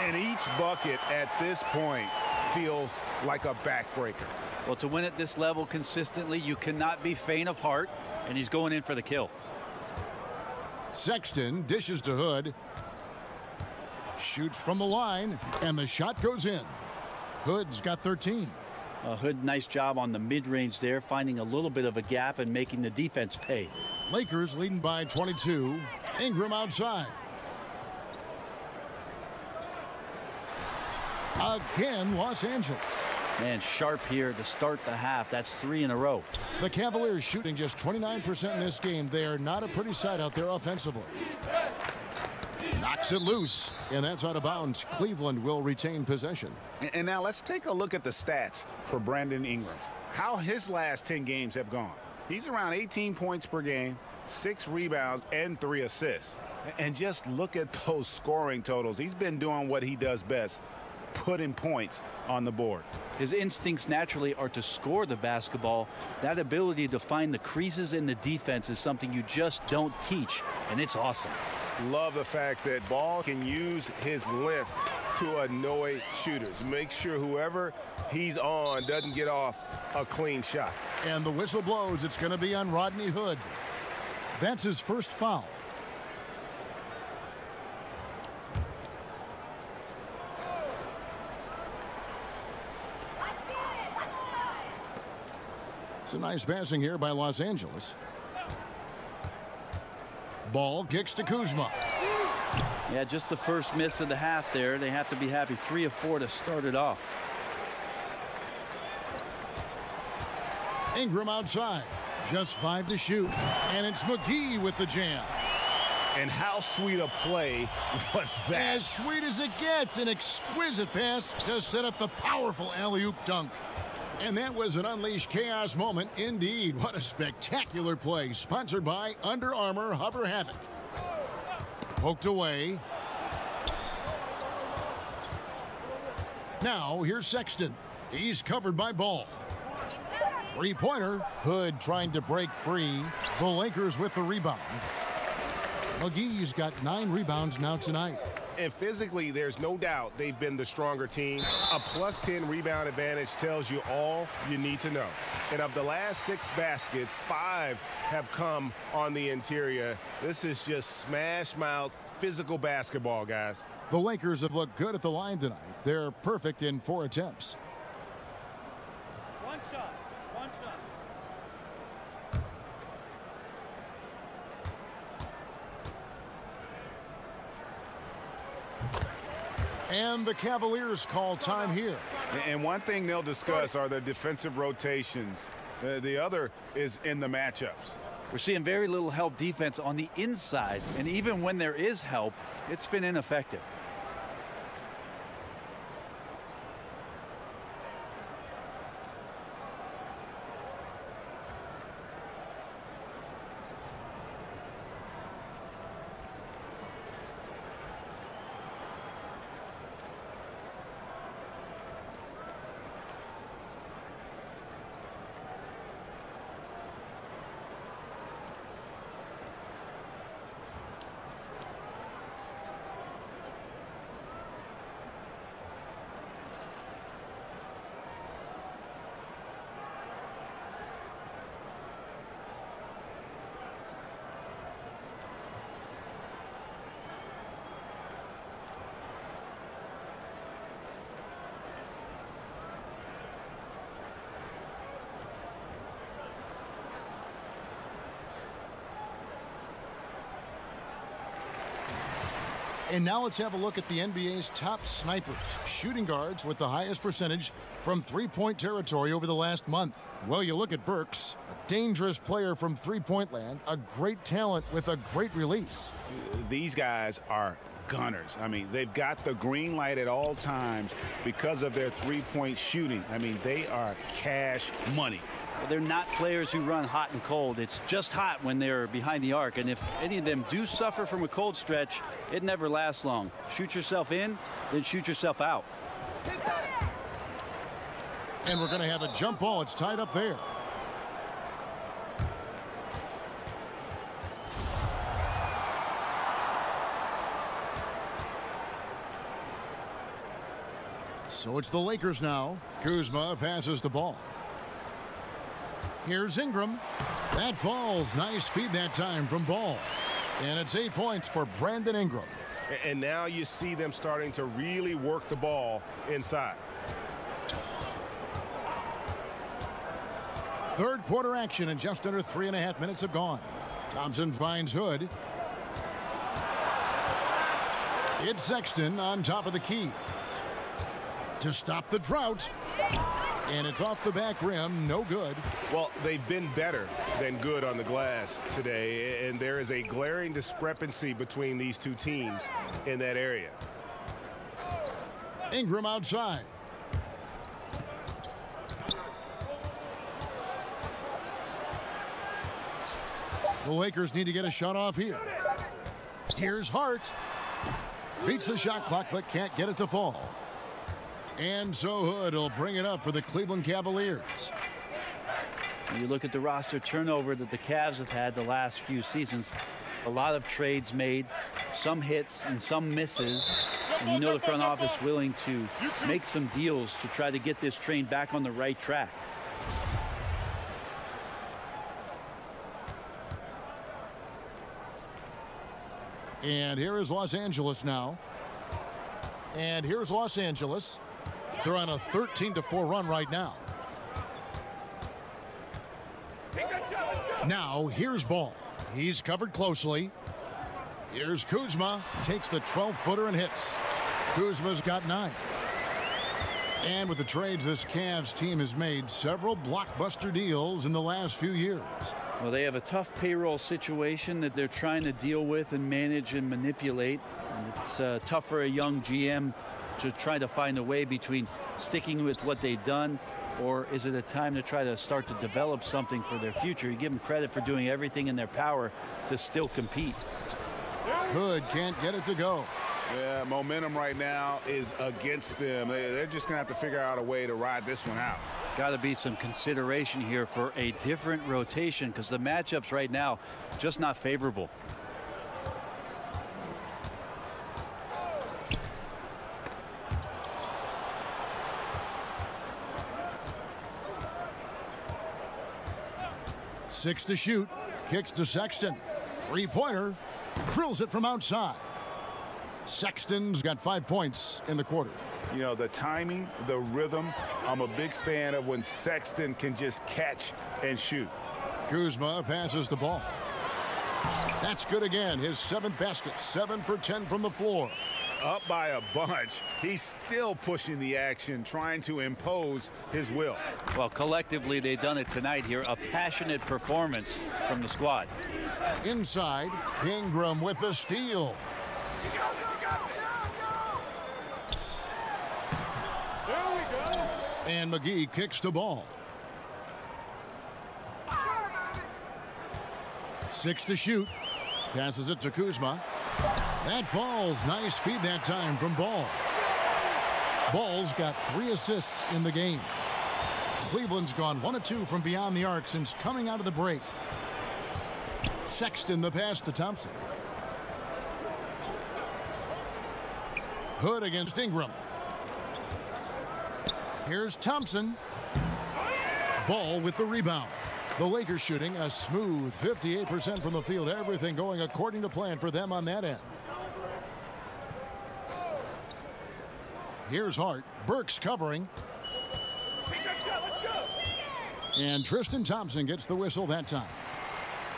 And each bucket at this point feels like a backbreaker. Well, to win at this level consistently, you cannot be faint of heart, and he's going in for the kill. Sexton dishes to Hood. Shoots from the line, and the shot goes in. Hood's got 13. Hood, nice job on the mid-range there, finding a little bit of a gap and making the defense pay. Lakers leading by 22. Ingram outside. Again, Los Angeles. Man, sharp here to start the half. That's 3 in a row. The Cavaliers shooting just 29% in this game. They are not a pretty sight out there offensively. Knocks it loose, and that's out of bounds. Cleveland will retain possession. And now let's take a look at the stats for Brandon Ingram. How his last 10 games have gone. He's around 18 points per game, 6 rebounds, and 3 assists. And just look at those scoring totals. He's been doing what he does best, putting points on the board. His instincts naturally are to score the basketball. That ability to find the creases in the defense is something you just don't teach, and it's awesome. Love the fact that Ball can use his length to annoy shooters. Make sure whoever he's on doesn't get off a clean shot. And the whistle blows. It's going to be on Rodney Hood. That's his first foul. It's a nice passing here by Los Angeles. Ball kicks to Kuzma. Yeah, just the first miss of the half there. They have to be happy. 3 of 4 to start it off. Ingram outside. Just 5 to shoot. And it's McGee with the jam. And how sweet a play was that? As sweet as it gets. An exquisite pass to set up the powerful alley-oop dunk. And that was an unleashed chaos moment indeed. What a spectacular play. Sponsored by Under Armour Hover Havoc. Poked away. Now here's Sexton. He's covered by Ball. Three-pointer. Hood trying to break free. The Lakers with the rebound. McGee's got 9 rebounds now tonight. And physically, there's no doubt they've been the stronger team. A +10 rebound advantage tells you all you need to know. And of the last 6 baskets, 5 have come on the interior. This is just smash-mouth physical basketball, guys. The Lakers have looked good at the line tonight. They're perfect in 4 attempts. One shot. And the Cavaliers call time here. And one thing they'll discuss are the defensive rotations. The other is in the matchups. We're seeing very little help defense on the inside. And even when there is help, it's been ineffective. And now let's have a look at the NBA's top snipers, shooting guards with the highest percentage from three-point territory over the last month. Well, you look at Burks, a dangerous player from three-point land, a great talent with a great release. These guys are gunners. I mean, they've got the green light at all times because of their three-point shooting. I mean, they are cash money. They're not players who run hot and cold. It's just hot when they're behind the arc. And if any of them do suffer from a cold stretch, it never lasts long. Shoot yourself in, then shoot yourself out. And we're going to have a jump ball. It's tied up there. So it's the Lakers now. Kuzma passes the ball. Here's Ingram. That falls. Nice feed that time from Ball. And it's 8 points for Brandon Ingram. And now you see them starting to really work the ball inside. Third quarter action, and just under 3.5 minutes have gone. Thompson finds Hood. It's Sexton on top of the key to stop the drought. And it's off the back rim, no good. Well, they've been better than good on the glass today, and there is a glaring discrepancy between these two teams in that area. Ingram outside. The Lakers need to get a shot off here. Here's Hart. Beats the shot clock, but can't get it to fall. And so Hood will bring it up for the Cleveland Cavaliers. You look at the roster turnover that the Cavs have had the last few seasons. A lot of trades made, some hits and some misses. And you know the front office willing to make some deals to try to get this train back on the right track. And here is Los Angeles now. And here's Los Angeles. They're on a 13-4 run right now. Now here's Ball. He's covered closely. Here's Kuzma. Takes the 12-footer and hits. Kuzma's got 9. And with the trades, this Cavs team has made several blockbuster deals in the last few years. Well, they have a tough payroll situation that they're trying to deal with and manage and manipulate. And it's tough for a young GM to try to find a way between sticking with what they've done, or is it a time to try to start to develop something for their future? You give them credit for doing everything in their power to still compete. Hood can't get it to go. Yeah, momentum right now is against them. They're just going to have to figure out a way to ride this one out. Got to be some consideration here for a different rotation because the matchups right now just not favorable. Six to shoot. Kicks to Sexton. Three-pointer. Drills it from outside. Sexton's got 5 points in the quarter. You know, the timing, the rhythm, I'm a big fan of when Sexton can just catch and shoot. Kuzma passes the ball. That's good again. His 7th basket. 7 for 10 from the floor. Up by a bunch. He's still pushing the action, trying to impose his will. Well, collectively, they've done it tonight here. A passionate performance from the squad. Inside, Ingram with the steal. And McGee kicks the ball. 6 to shoot. Passes it to Kuzma. That falls. Nice feed that time from Ball. Ball's got 3 assists in the game. Cleveland's gone 1 of 2 from beyond the arc since coming out of the break. Sexton the pass to Thompson. Hood against Ingram. Here's Thompson. Ball with the rebound. The Lakers shooting a smooth 58% from the field. Everything going according to plan for them on that end. Here's Hart. Burks covering. And Tristan Thompson gets the whistle that time.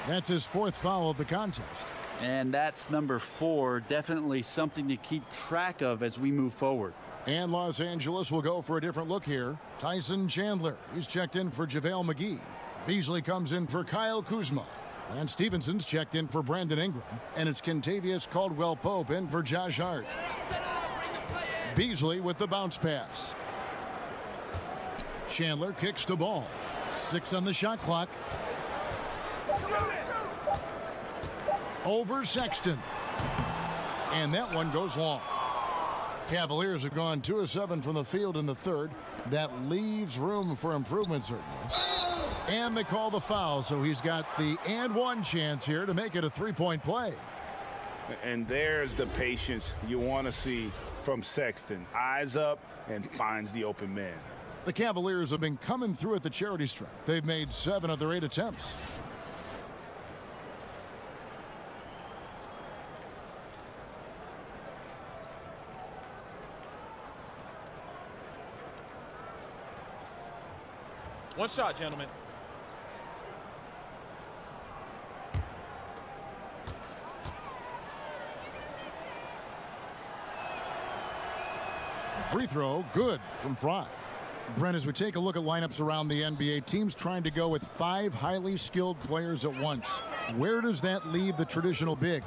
That's his 4th foul of the contest. And that's number 4. Definitely something to keep track of as we move forward. And Los Angeles will go for a different look here. Tyson Chandler. He's checked in for JaVale McGee. Beasley comes in for Kyle Kuzma. And Stevenson's checked in for Brandon Ingram. And it's Kentavious Caldwell-Pope in for Josh Hart. Beasley with the bounce pass. Chandler kicks the ball. 6 on the shot clock. Over Sexton. And that one goes long. Cavaliers have gone 2 of 7 from the field in the third. That leaves room for improvement, certainly. And they call the foul, so he's got the and one chance here to make it a 3-point play. And there's the patience you want to see from Sexton. Eyes up and finds the open man. The Cavaliers have been coming through at the charity stripe. They've made 7 of their 8 attempts. One shot, gentlemen. Free throw, good from Fry. Brent, as we take a look at lineups around the NBA, teams trying to go with 5 highly skilled players at once. Where does that leave the traditional big?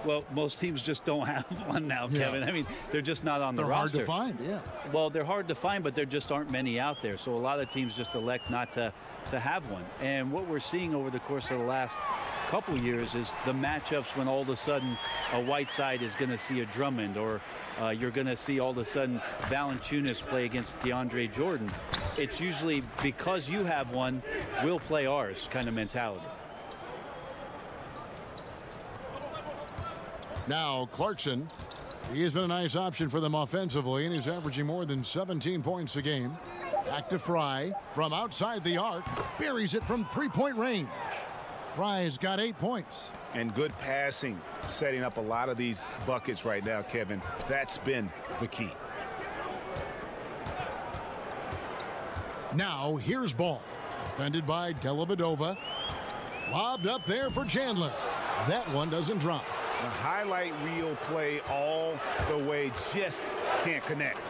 Well, most teams just don't have one now, Kevin. I mean, they're just not on the roster. They're hard to find, yeah. Well, they're hard to find, but there just aren't many out there. So a lot of teams just elect not to have one. And what we're seeing over the course of the last couple of years is the matchups when all of a sudden a Whiteside is going to see a Drummond, or you're going to see all of a sudden Valanciunas play against DeAndre Jordan. It's usually because you have one, we'll play ours kind of mentality. Now Clarkson, he has been a nice option for them offensively, and he's averaging more than 17 points a game. Back to Fry from outside the arc, buries it from 3-point range. Fry's got 8 points. And good passing, setting up a lot of these buckets right now, Kevin. That's been the key. Now here's Ball, defended by Dellavedova. Lobbed up there for Chandler. That one doesn't drop. A highlight reel play all the way, just can't connect.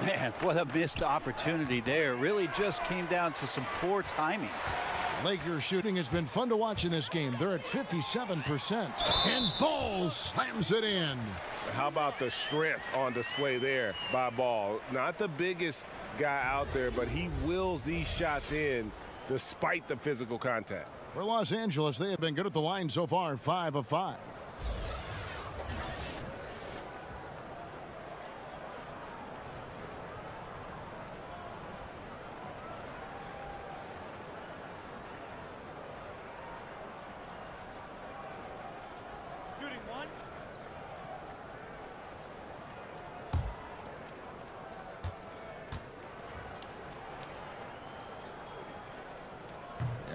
Man, what a missed opportunity there. Really just came down to some poor timing. Lakers shooting has been fun to watch in this game. They're at 57%. And Ball slams it in. How about the strength on display there by Ball? Not the biggest guy out there, but he wills these shots in despite the physical contact. For Los Angeles, they have been good at the line so far, 5 of 5.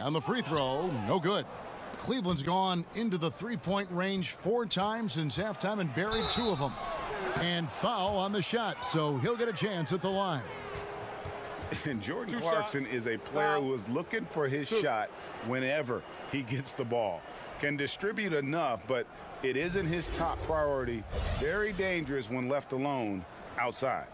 On the free throw, no good. Cleveland's gone into the three-point range 4 times since halftime and buried 2 of them. And foul on the shot, so he'll get a chance at the line. And Jordan Clarkson is a player who is looking for his shot whenever he gets the ball. Can distribute enough, but it isn't his top priority. Very dangerous when left alone outside.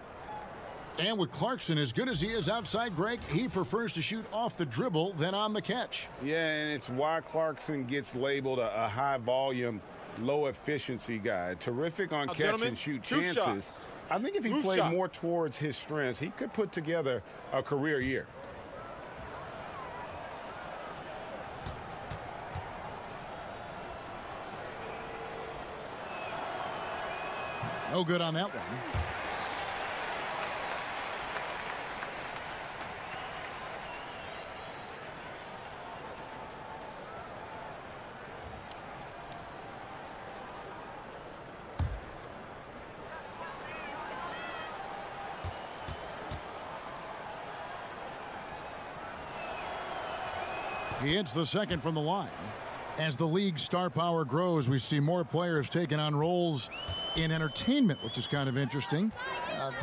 And with Clarkson, as good as he is outside, Greg, he prefers to shoot off the dribble than on the catch. Yeah, and it's why Clarkson gets labeled a high-volume, low-efficiency guy. Terrific on catch and shoot chances. I think if he played more towards his strengths, he could put together a career year. No good on that one. He hits the second from the line. As the league's star power grows, we see more players taking on roles in entertainment, which is kind of interesting.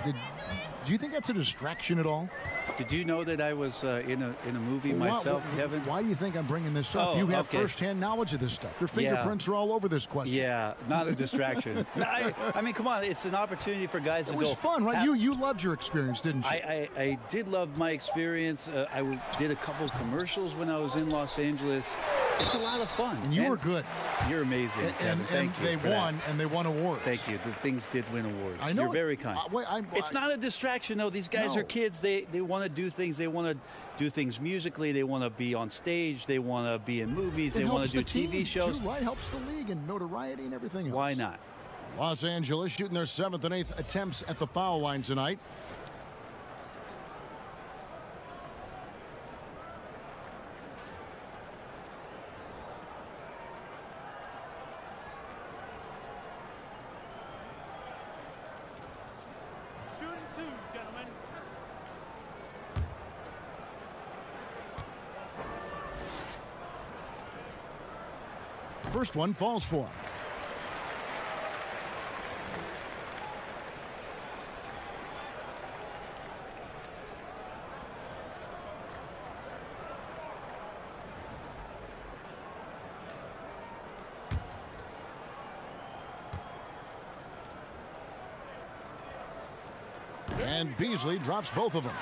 Do you think that's a distraction at all? Did you know that I was in a movie myself, Kevin? Why do you think I'm bringing this up? You have firsthand knowledge of this stuff. Your fingerprints are all over this question. Yeah, not a distraction. No, I mean, come on. It's an opportunity for guys to go. It was fun, right? You loved your experience, didn't you? I did love my experience. I did a couple commercials when I was in Los Angeles. It's a lot of fun. And you were good. You're amazing, Kevin. Thank you. They won awards. Thank you. The things did win awards. I know. You're very kind. It's not a distraction, though. These guys are kids. They want to do things. They want to do things musically. They want to be on stage. They want to be in movies. They want to do TV shows. Too, right? Helps the league and notoriety and everything else. Why not? Los Angeles shooting their 7th and 8th attempts at the foul line tonight. First one falls for him. And Beasley drops both of them.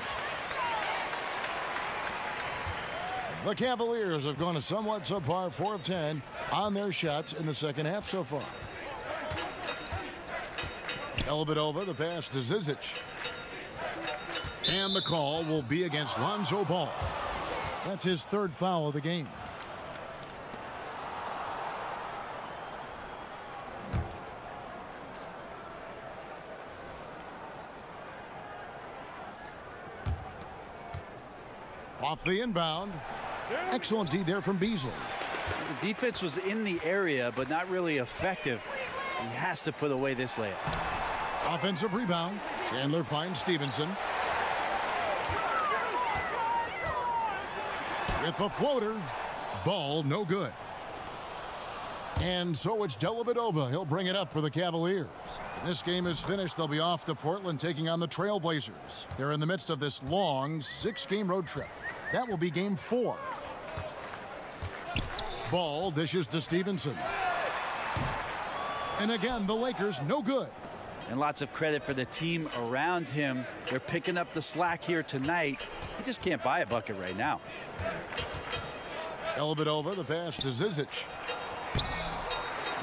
The Cavaliers have gone a somewhat subpar 4 of 10 on their shots in the second half so far. Dellavedova, the pass to Zizic. And the call will be against Lonzo Ball. That's his 3rd foul of the game. Off the inbound. Excellent D there from Beasley. The defense was in the area, but not really effective. He has to put away this layup. Offensive rebound. Chandler finds Stevenson. With the floater. Ball no good. And so it's Dellavedova. He'll bring it up for the Cavaliers. When this game is finished, they'll be off to Portland taking on the Trailblazers. They're in the midst of this long 6-game road trip. That will be game 4. Ball dishes to Stevenson. And again, the Lakers no good. And lots of credit for the team around him. They're picking up the slack here tonight. He just can't buy a bucket right now. Dellavedova, the pass to Zizic.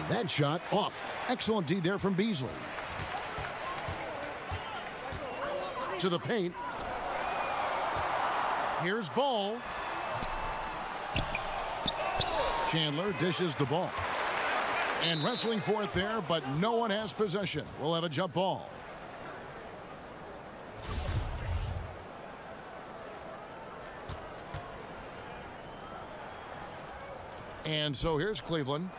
That shot off. Excellent D there from Beasley. To the paint. Here's Ball. Chandler dishes the ball. And wrestling for it there, but no one has possession. We'll have a jump ball. And so here's Cleveland.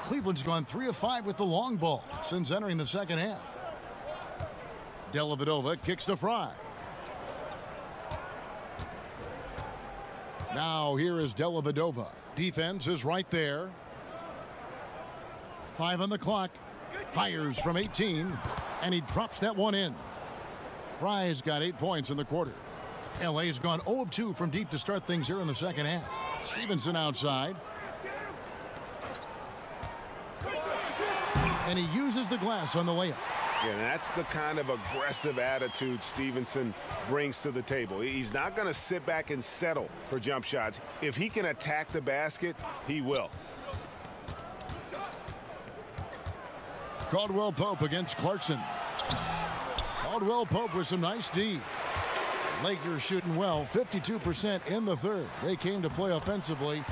Cleveland's gone 3 of 5 with the long ball since entering the second half. Dellavedova kicks to Fry. Now here is Dellavedova. Defense is right there. 5 on the clock. Fires from 18, and he drops that one in. Fry's got 8 points in the quarter. LA's gone 0 of 2 from deep to start things here in the second half. Stevenson outside. And he uses the glass on the layup. Yeah, that's the kind of aggressive attitude Stevenson brings to the table. He's not going to sit back and settle for jump shots. If he can attack the basket, he will. Caldwell Pope against Clarkson. Caldwell Pope with some nice D. Lakers shooting well, 52% in the third. They came to play offensively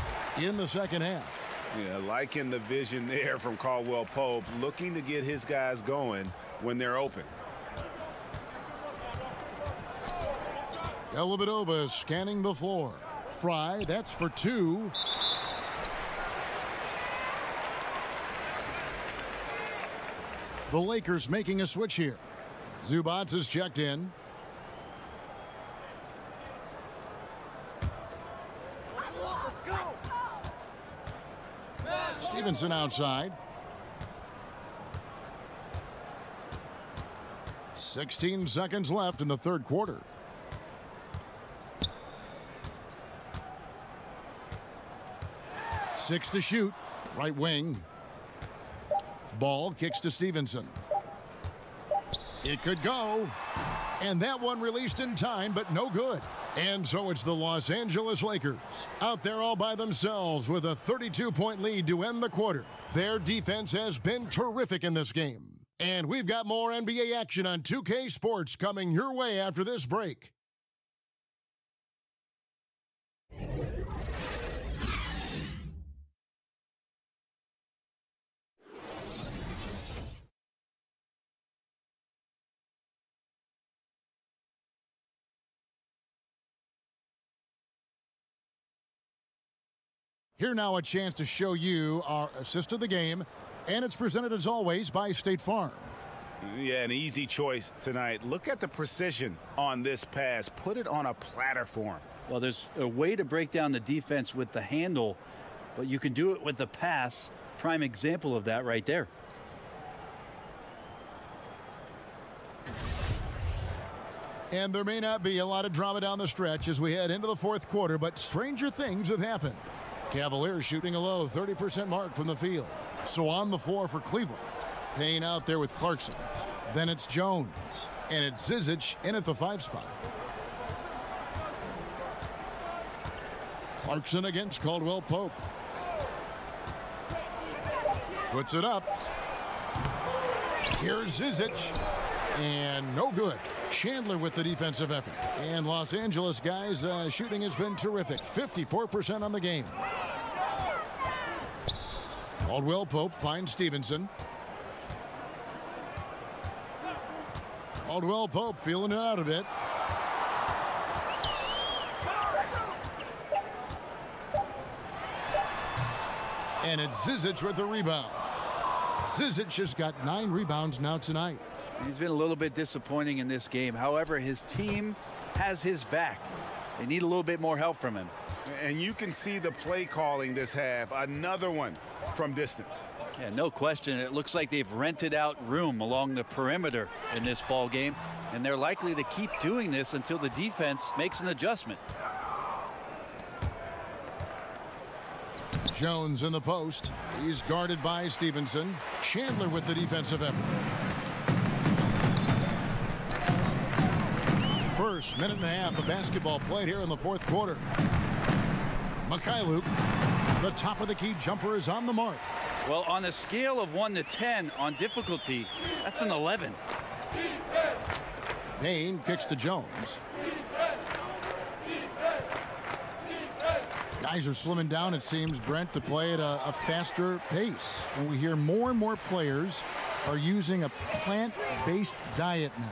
in the second half. Yeah, liking the vision there from Caldwell Pope, looking to get his guys going when they're open. Dellavedova scanning the floor. Fry, that's for 2. The Lakers making a switch here. Zubac is checked in. Stevenson outside. 16 seconds left in the third quarter. Six to shoot. Right wing. Ball kicks to Stevenson. It could go. And that one released in time, but no good. And so it's the Los Angeles Lakers out there all by themselves with a 32-point lead to end the quarter. Their defense has been terrific in this game. And we've got more NBA action on 2K Sports coming your way after this break. Here now a chance to show you our assist of the game, and it's presented as always by State Farm. Yeah, an easy choice tonight. Look at the precision on this pass. Put it on a platter for him. Well, there's a way to break down the defense with the handle, but you can do it with the pass. Prime example of that right there. And there may not be a lot of drama down the stretch as we head into the fourth quarter, but stranger things have happened. Cavaliers shooting a low 30% mark from the field. So on the floor for Cleveland. Payne out there with Clarkson. Then it's Jones. And it's Zizic in at the 5 spot. Clarkson against Caldwell Pope. Puts it up. Here's Zizic. And no good. Chandler with the defensive effort. And Los Angeles guys, shooting has been terrific. 54% on the game. Caldwell Pope finds Stevenson. Caldwell Pope feeling it out a bit. And it's Zizic with the rebound. Zizic has got 9 rebounds now tonight. He's been a little bit disappointing in this game. However, his team has his back. They need a little bit more help from him. And you can see the play calling this half. Another one from distance. Yeah, no question. It looks like they've rented out room along the perimeter in this ball game, and they're likely to keep doing this until the defense makes an adjustment. Jones in the post. He's guarded by Stevenson. Chandler with the defensive effort. First minute and a half of basketball played here in the fourth quarter. Mikhailuk, the top of the key jumper, is on the mark. Well, on a scale of 1 to 10 on difficulty, that's an 11. Payne kicks to Jones. Guys are slimming down, it seems, Brent, to play at a faster pace. And we hear more and more players are using a plant-based diet now.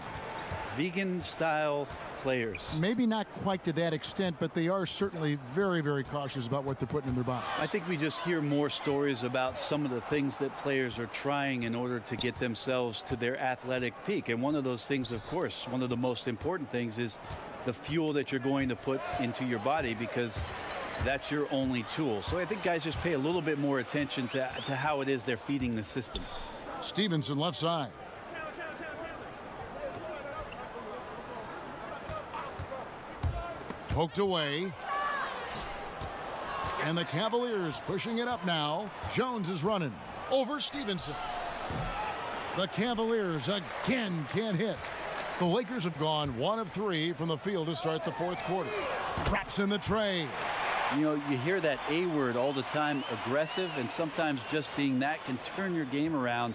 Vegan-style players. Maybe not quite to that extent, but they are certainly very, very cautious about what they're putting in their bodies. I think we just hear more stories about some of the things that players are trying in order to get themselves to their athletic peak. And one of those things, of course, one of the most important things is the fuel that you're going to put into your body, because that's your only tool. So I think guys just pay a little bit more attention to how it is they're feeding the system. Stevenson left side. Poked away. And the Cavaliers pushing it up now. Jones is running over Stevenson. The Cavaliers again can't hit. The Lakers have gone 1 of 3 from the field to start the fourth quarter. Traps in the tray. You know, you hear that A word all the time, aggressive, and sometimes just being that can turn your game around.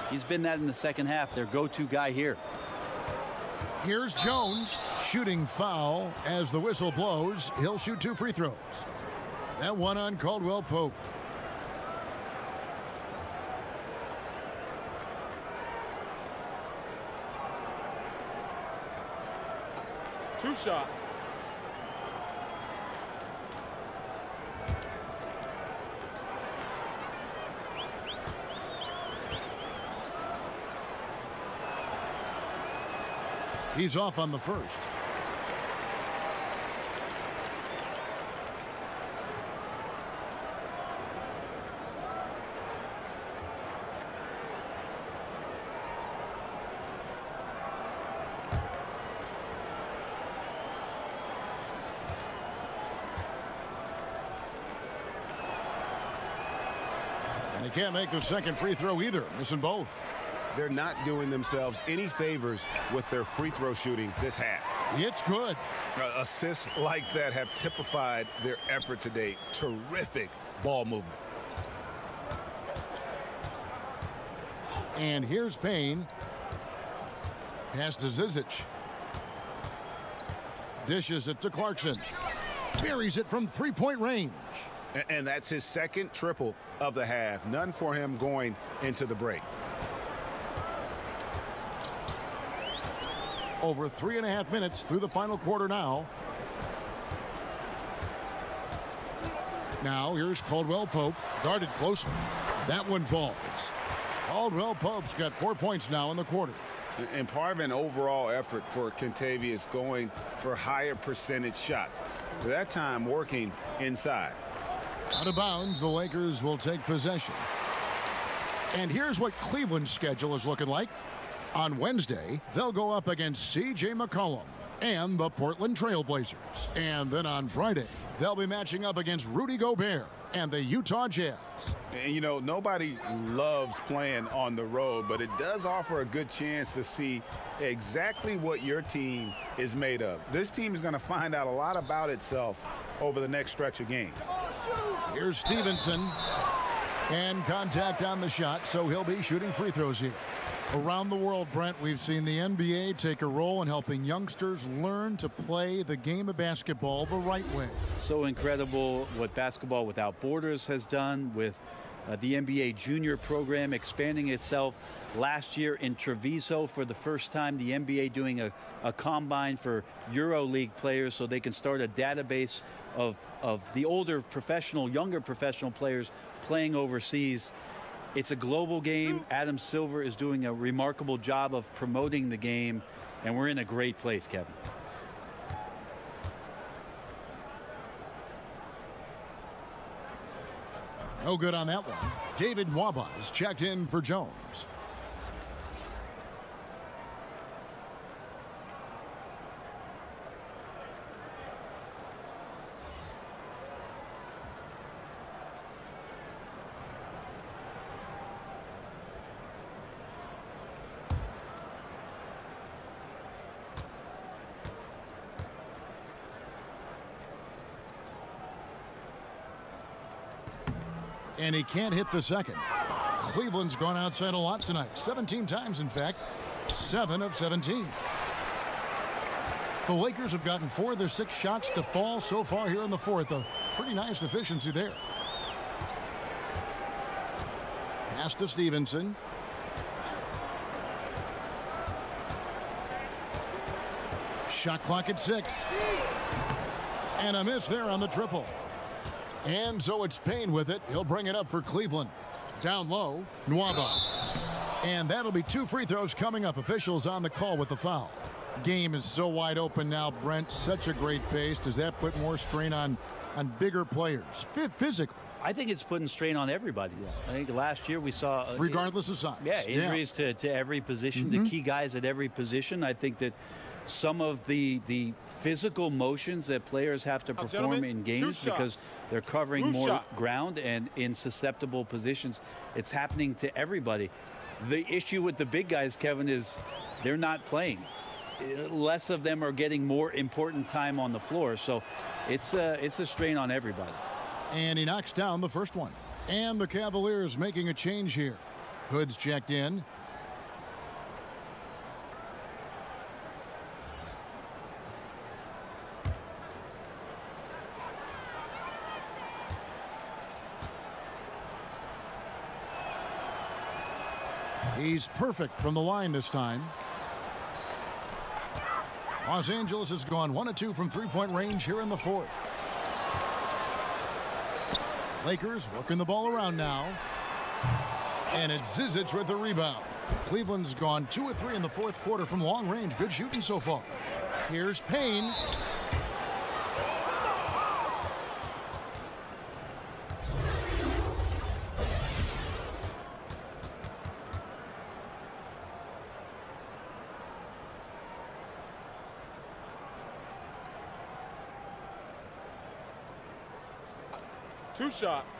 He's been that in the second half, their go-to guy here. Here's Jones, shooting foul as the whistle blows. He'll shoot 2 free throws. That one on Caldwell Pope. Two shots. He's off on the first. And he can't make the second free throw either, missing both. They're not doing themselves any favors with their free throw shooting this half. It's good. Assists like that have typified their effort today. Terrific ball movement. And here's Payne. Pass to Zizic. Dishes it to Clarkson. Buries it from three-point range. And that's his second triple of the half. None for him going into the break. Over 3.5 minutes through the final quarter now. Now here's Caldwell Pope, guarded closely. That one falls. Caldwell Pope's got 4 points now in the quarter. And part of an overall effort for Kentavious going for higher percentage shots. That time working inside. Out of bounds, the Lakers will take possession. And here's what Cleveland's schedule is looking like. On Wednesday, they'll go up against C.J. McCollum and the Portland Trail Blazers. And then on Friday, they'll be matching up against Rudy Gobert and the Utah Jazz. And, you know, nobody loves playing on the road, but it does offer a good chance to see exactly what your team is made of. This team is going to find out a lot about itself over the next stretch of games. Here's Stevenson. And contact on the shot, so he'll be shooting free throws here. Around the world, Brent, we've seen the NBA take a role in helping youngsters learn to play the game of basketball the right way. So incredible what Basketball Without Borders has done with the NBA junior program expanding itself. Last year in Treviso, for the first time, the NBA doing a combine for EuroLeague players so they can start a database of the older professional, younger professional players playing overseas. It's a global game. Adam Silver is doing a remarkable job of promoting the game, and we're in a great place, Kevin. No good on that one. David Wabas checked in for Jones. And he can't hit the second. Cleveland's gone outside a lot tonight. 17 times, in fact. 7 of 17. The Lakers have gotten 4 of their 6 shots to fall so far here in the fourth. A pretty nice efficiency there. Pass to Stevenson. Shot clock at 6. And a miss there on the triple. And so it's Payne with it. He'll bring it up for Cleveland. Down low, Nwaba. And that'll be 2 free throws coming up. Officials on the call with the foul. Game is so wide open now, Brent. Such a great pace. Does that put more strain on bigger players physically? I think it's putting strain on everybody. I think last year we saw regardless of size. Yeah, injuries to every position, the key guys at every position. I think that some of the physical motions that players have to perform in games because they're covering more ground and in susceptible positions, it's happening to everybody. The issue with the big guys, Kevin, is they're not playing. Less of them are getting more important time on the floor, so it's a strain on everybody. And he knocks down the first one. And the Cavaliers making a change here. Hood's checked in. He's perfect from the line this time. Los Angeles has gone 1 of 2 from three-point range here in the fourth. Lakers working the ball around now. And it's Zizic with the rebound. Cleveland's gone 2 of 3 in the fourth quarter from long range. Good shooting so far. Here's Payne. Two shots.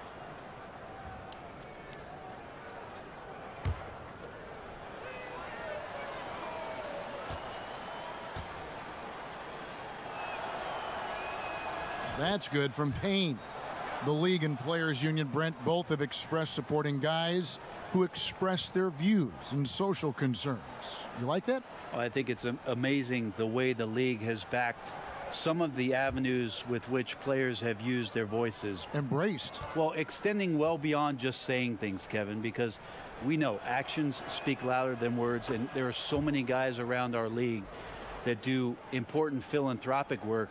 That's good from Payne. The league and players union, Brent, both have expressed supporting guys who express their views and social concerns. You like that? Well, I think it's amazing the way the league has backed some of the avenues with which players have used their voices. Embraced. Well, extending well beyond just saying things, Kevin, because we know actions speak louder than words, and there are so many guys around our league that do important philanthropic work.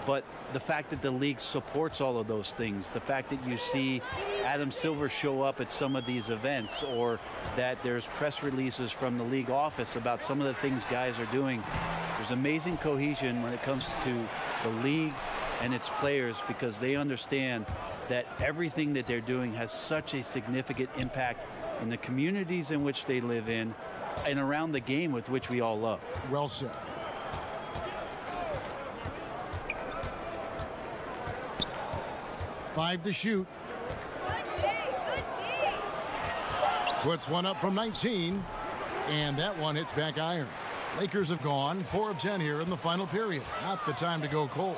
But the fact that the league supports all of those things, the fact that you see Adam Silver show up at some of these events, or that there's press releases from the league office about some of the things guys are doing, there's amazing cohesion when it comes to the league and its players, because they understand that everything that they're doing has such a significant impact in the communities in which they live in and around the game with which we all love. Well said. Five to shoot. Puts one up from 19. And that one hits back iron. Lakers have gone 4 of 10 here in the final period. Not the time to go cold.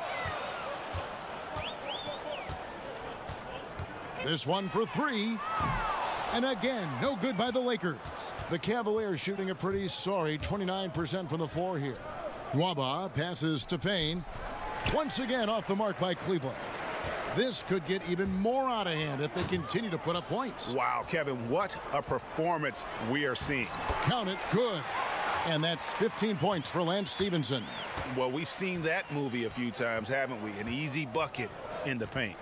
This one for 3. And again, no good by the Lakers. The Cavaliers shooting a pretty sorry 29% from the floor here. Nwaba passes to Payne. Once again off the mark by Cleveland. This could get even more out of hand if they continue to put up points. Wow, Kevin, what a performance we are seeing. Count it, good. And that's 15 points for Lance Stevenson. Well, we've seen that movie a few times, haven't we? An easy bucket in the paint.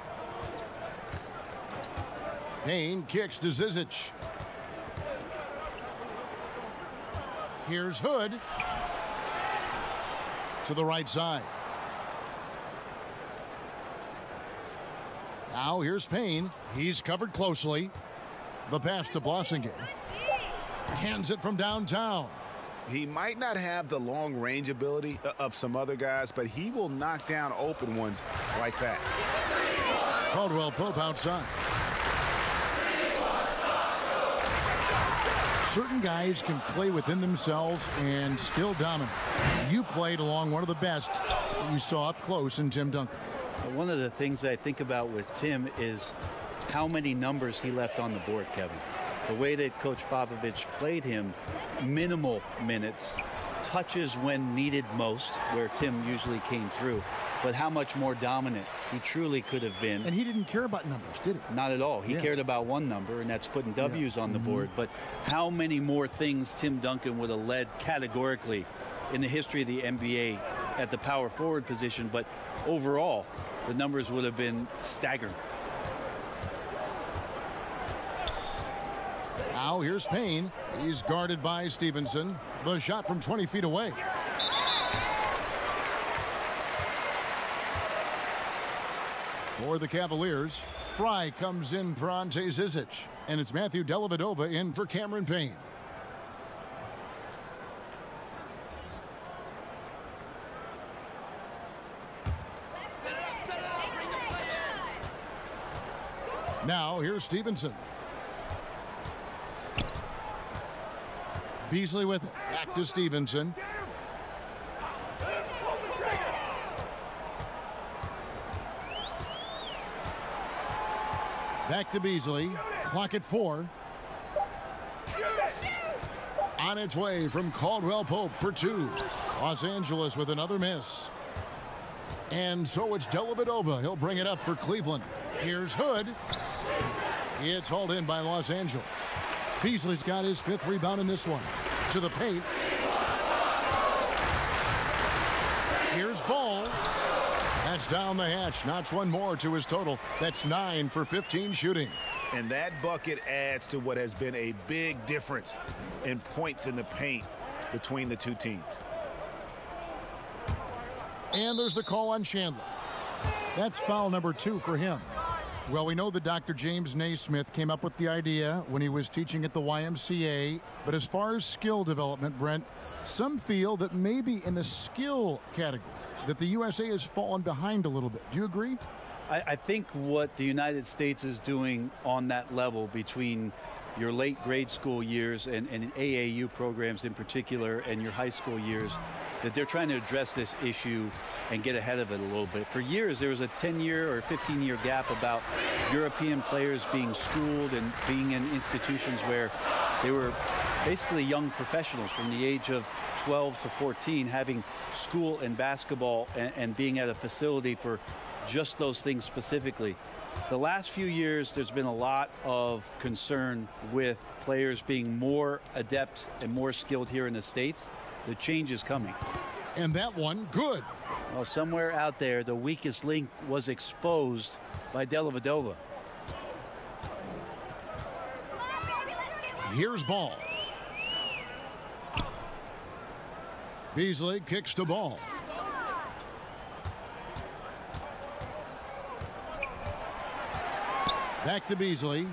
Payne kicks to Zizic. Here's Hood. To the right side. Now here's Payne. He's covered closely. The pass to Blossingame. Hands it from downtown. He might not have the long range ability of some other guys, but he will knock down open ones like that. Caldwell Pope outside. Certain guys can play within themselves and still dominate. You played along one of the best that you saw up close in Tim Duncan. One of the things I think about with Tim is how many numbers he left on the board, Kevin. The way that Coach Popovich played him, minimal minutes, touches when needed most, where Tim usually came through, but how much more dominant he truly could have been. And he didn't care about numbers, did he? Not at all. He cared about one number, and that's putting W's on the board. But how many more things Tim Duncan would have led categorically in the history of the NBA at the power forward position, but overall, the numbers would have been staggering. Now here's Payne. He's guarded by Stevenson. The shot from 20 feet away. For the Cavaliers, Fry comes in for Ante Zizic. And it's Matthew Dellavedova in for Cameron Payne. Now here's Stevenson. Beasley with it. Back to Stevenson. Back to Beasley. Clock at 4. On its way from Caldwell Pope for 2. Los Angeles with another miss. And so it's Dellavedova. He'll bring it up for Cleveland. Here's Hood. It's hauled in by Los Angeles. Beasley's got his 5th rebound in this one. To the paint. Here's Ball. That's down the hatch. Knocks one more to his total. That's 9 for 15 shooting. And that bucket adds to what has been a big difference in points in the paint between the two teams. And there's the call on Chandler. That's foul number 2 for him. Well, we know that Dr. James Naismith came up with the idea when he was teaching at the YMCA. But as far as skill development, Brent, some feel that maybe in the skill category that the USA has fallen behind a little bit. Do you agree? I think what the United States is doing on that level between your late grade school years and AAU programs in particular and your high school years, that they're trying to address this issue and get ahead of it a little bit. For years, there was a 10-year or 15-year gap about European players being schooled and being in institutions where they were basically young professionals from the age of 12 to 14 having school and basketball and being at a facility for just those things specifically. The last few years, there's been a lot of concern with players being more adept and more skilled here in the States. The change is coming. And that one, good. Well, somewhere out there, the weakest link was exposed by Dellavedova. Here's Ball. Beasley kicks to Ball. Back to Beasley.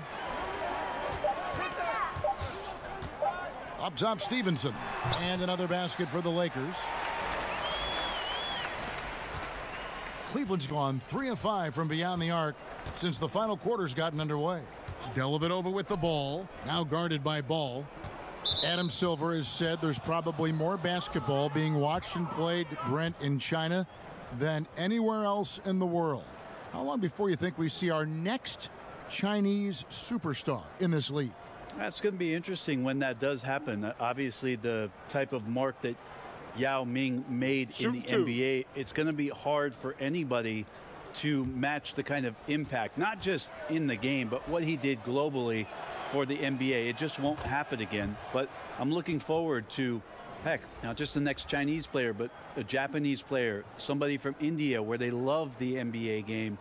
Up top, Stevenson. And another basket for the Lakers. Cleveland's gone 3 of 5 from beyond the arc since the final quarter's gotten underway. Dellavedova with the ball, now guarded by Ball. Adam Silver has said there's probably more basketball being watched and played, Brent, in China than anywhere else in the world. How long before you think we see our next Chinese superstar in this league? That's going to be interesting when that does happen. Obviously, the type of mark that Yao Ming made in the NBA, it's going to be hard for anybody to match the kind of impact, not just in the game, but what he did globally for the NBA. It just won't happen again. But I'm looking forward to, heck, not just the next Chinese player, but a Japanese player, somebody from India where they love the NBA game,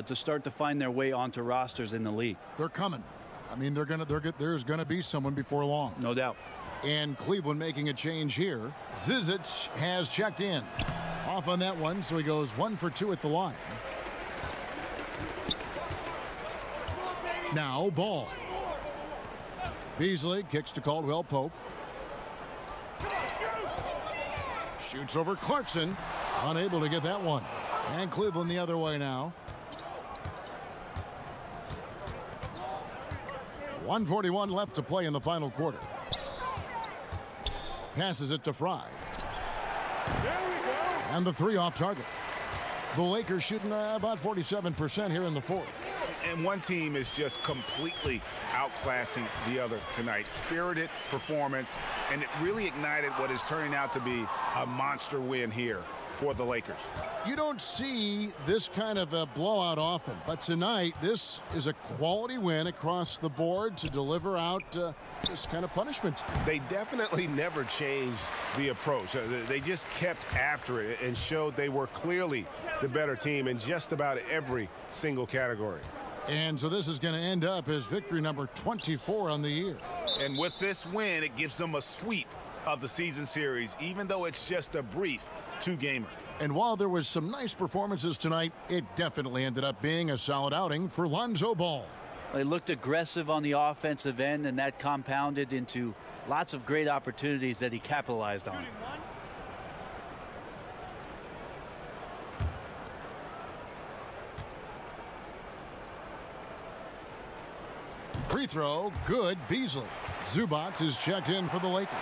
to start to find their way onto rosters in the league. They're coming. I mean, there's going to be someone before long. No doubt. And Cleveland making a change here. Zizic has checked in. Off on that one, so he goes 1 for 2 at the line. Now Ball. Beasley kicks to Caldwell Pope. Shoots over Clarkson. Unable to get that one. And Cleveland the other way now. 1:41 left to play in the final quarter. Passes it to Fry. And the 3 off target. The Lakers shooting about 47% here in the fourth. And one team is just completely outclassing the other tonight. Spirited performance, and it really ignited what is turning out to be a monster win here for the Lakers. You don't see this kind of a blowout often, but tonight this is a quality win across the board to deliver out this kind of punishment. They definitely never changed the approach. They just kept after it and showed they were clearly the better team in just about every single category. And so this is going to end up as victory number 24 on the year. And with this win, it gives them a sweep of the season series, even though it's just a brief two-gamer. And while there was some nice performances tonight, it definitely ended up being a solid outing for Lonzo Ball. They looked aggressive on the offensive end, and that compounded into lots of great opportunities that he capitalized on. Free throw, good, Beasley. Zubac is checked in for the Lakers.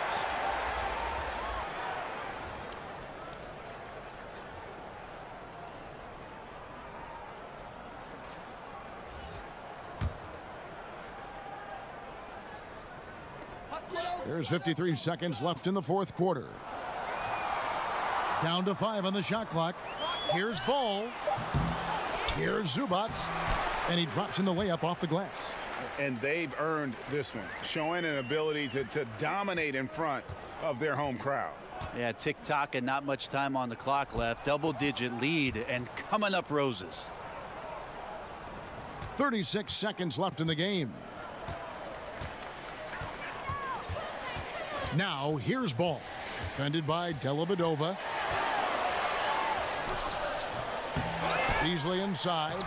There's 53 seconds left in the fourth quarter. Down to 5 on the shot clock. Here's Ball. Here's Zubac. And he drops in the layup off the glass. And they've earned this one, showing an ability to dominate in front of their home crowd. Yeah, tick-tock and not much time on the clock left. Double-digit lead and coming up roses. 36 seconds left in the game. Now here's Ball. Defended by Dellavedova. Beasley inside.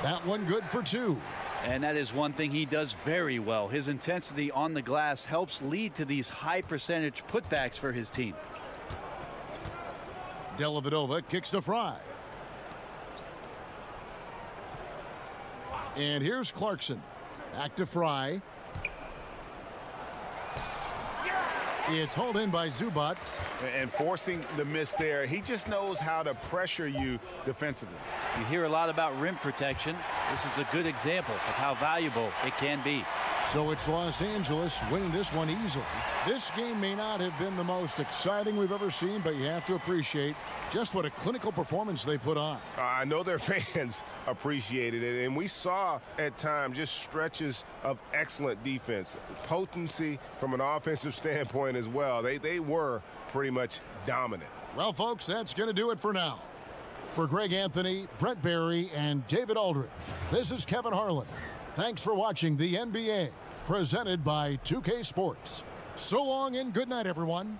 That one good for 2. And that is one thing he does very well. His intensity on the glass helps lead to these high percentage putbacks for his team. Dellavedova kicks to Fry. And here's Clarkson. Back to Fry. It's hauled in by Zubac. And forcing the miss there. He just knows how to pressure you defensively. You hear a lot about rim protection. This is a good example of how valuable it can be. So it's Los Angeles winning this one easily. This game may not have been the most exciting we've ever seen, but you have to appreciate just what a clinical performance they put on. I know their fans appreciated it, and we saw at times just stretches of excellent defense, potency from an offensive standpoint as well. They were pretty much dominant. Well, folks, that's going to do it for now. For Greg Anthony, Brent Barry, and David Aldridge, this is Kevin Harlan. Thanks for watching the NBA, presented by 2K Sports. So long and good night, everyone.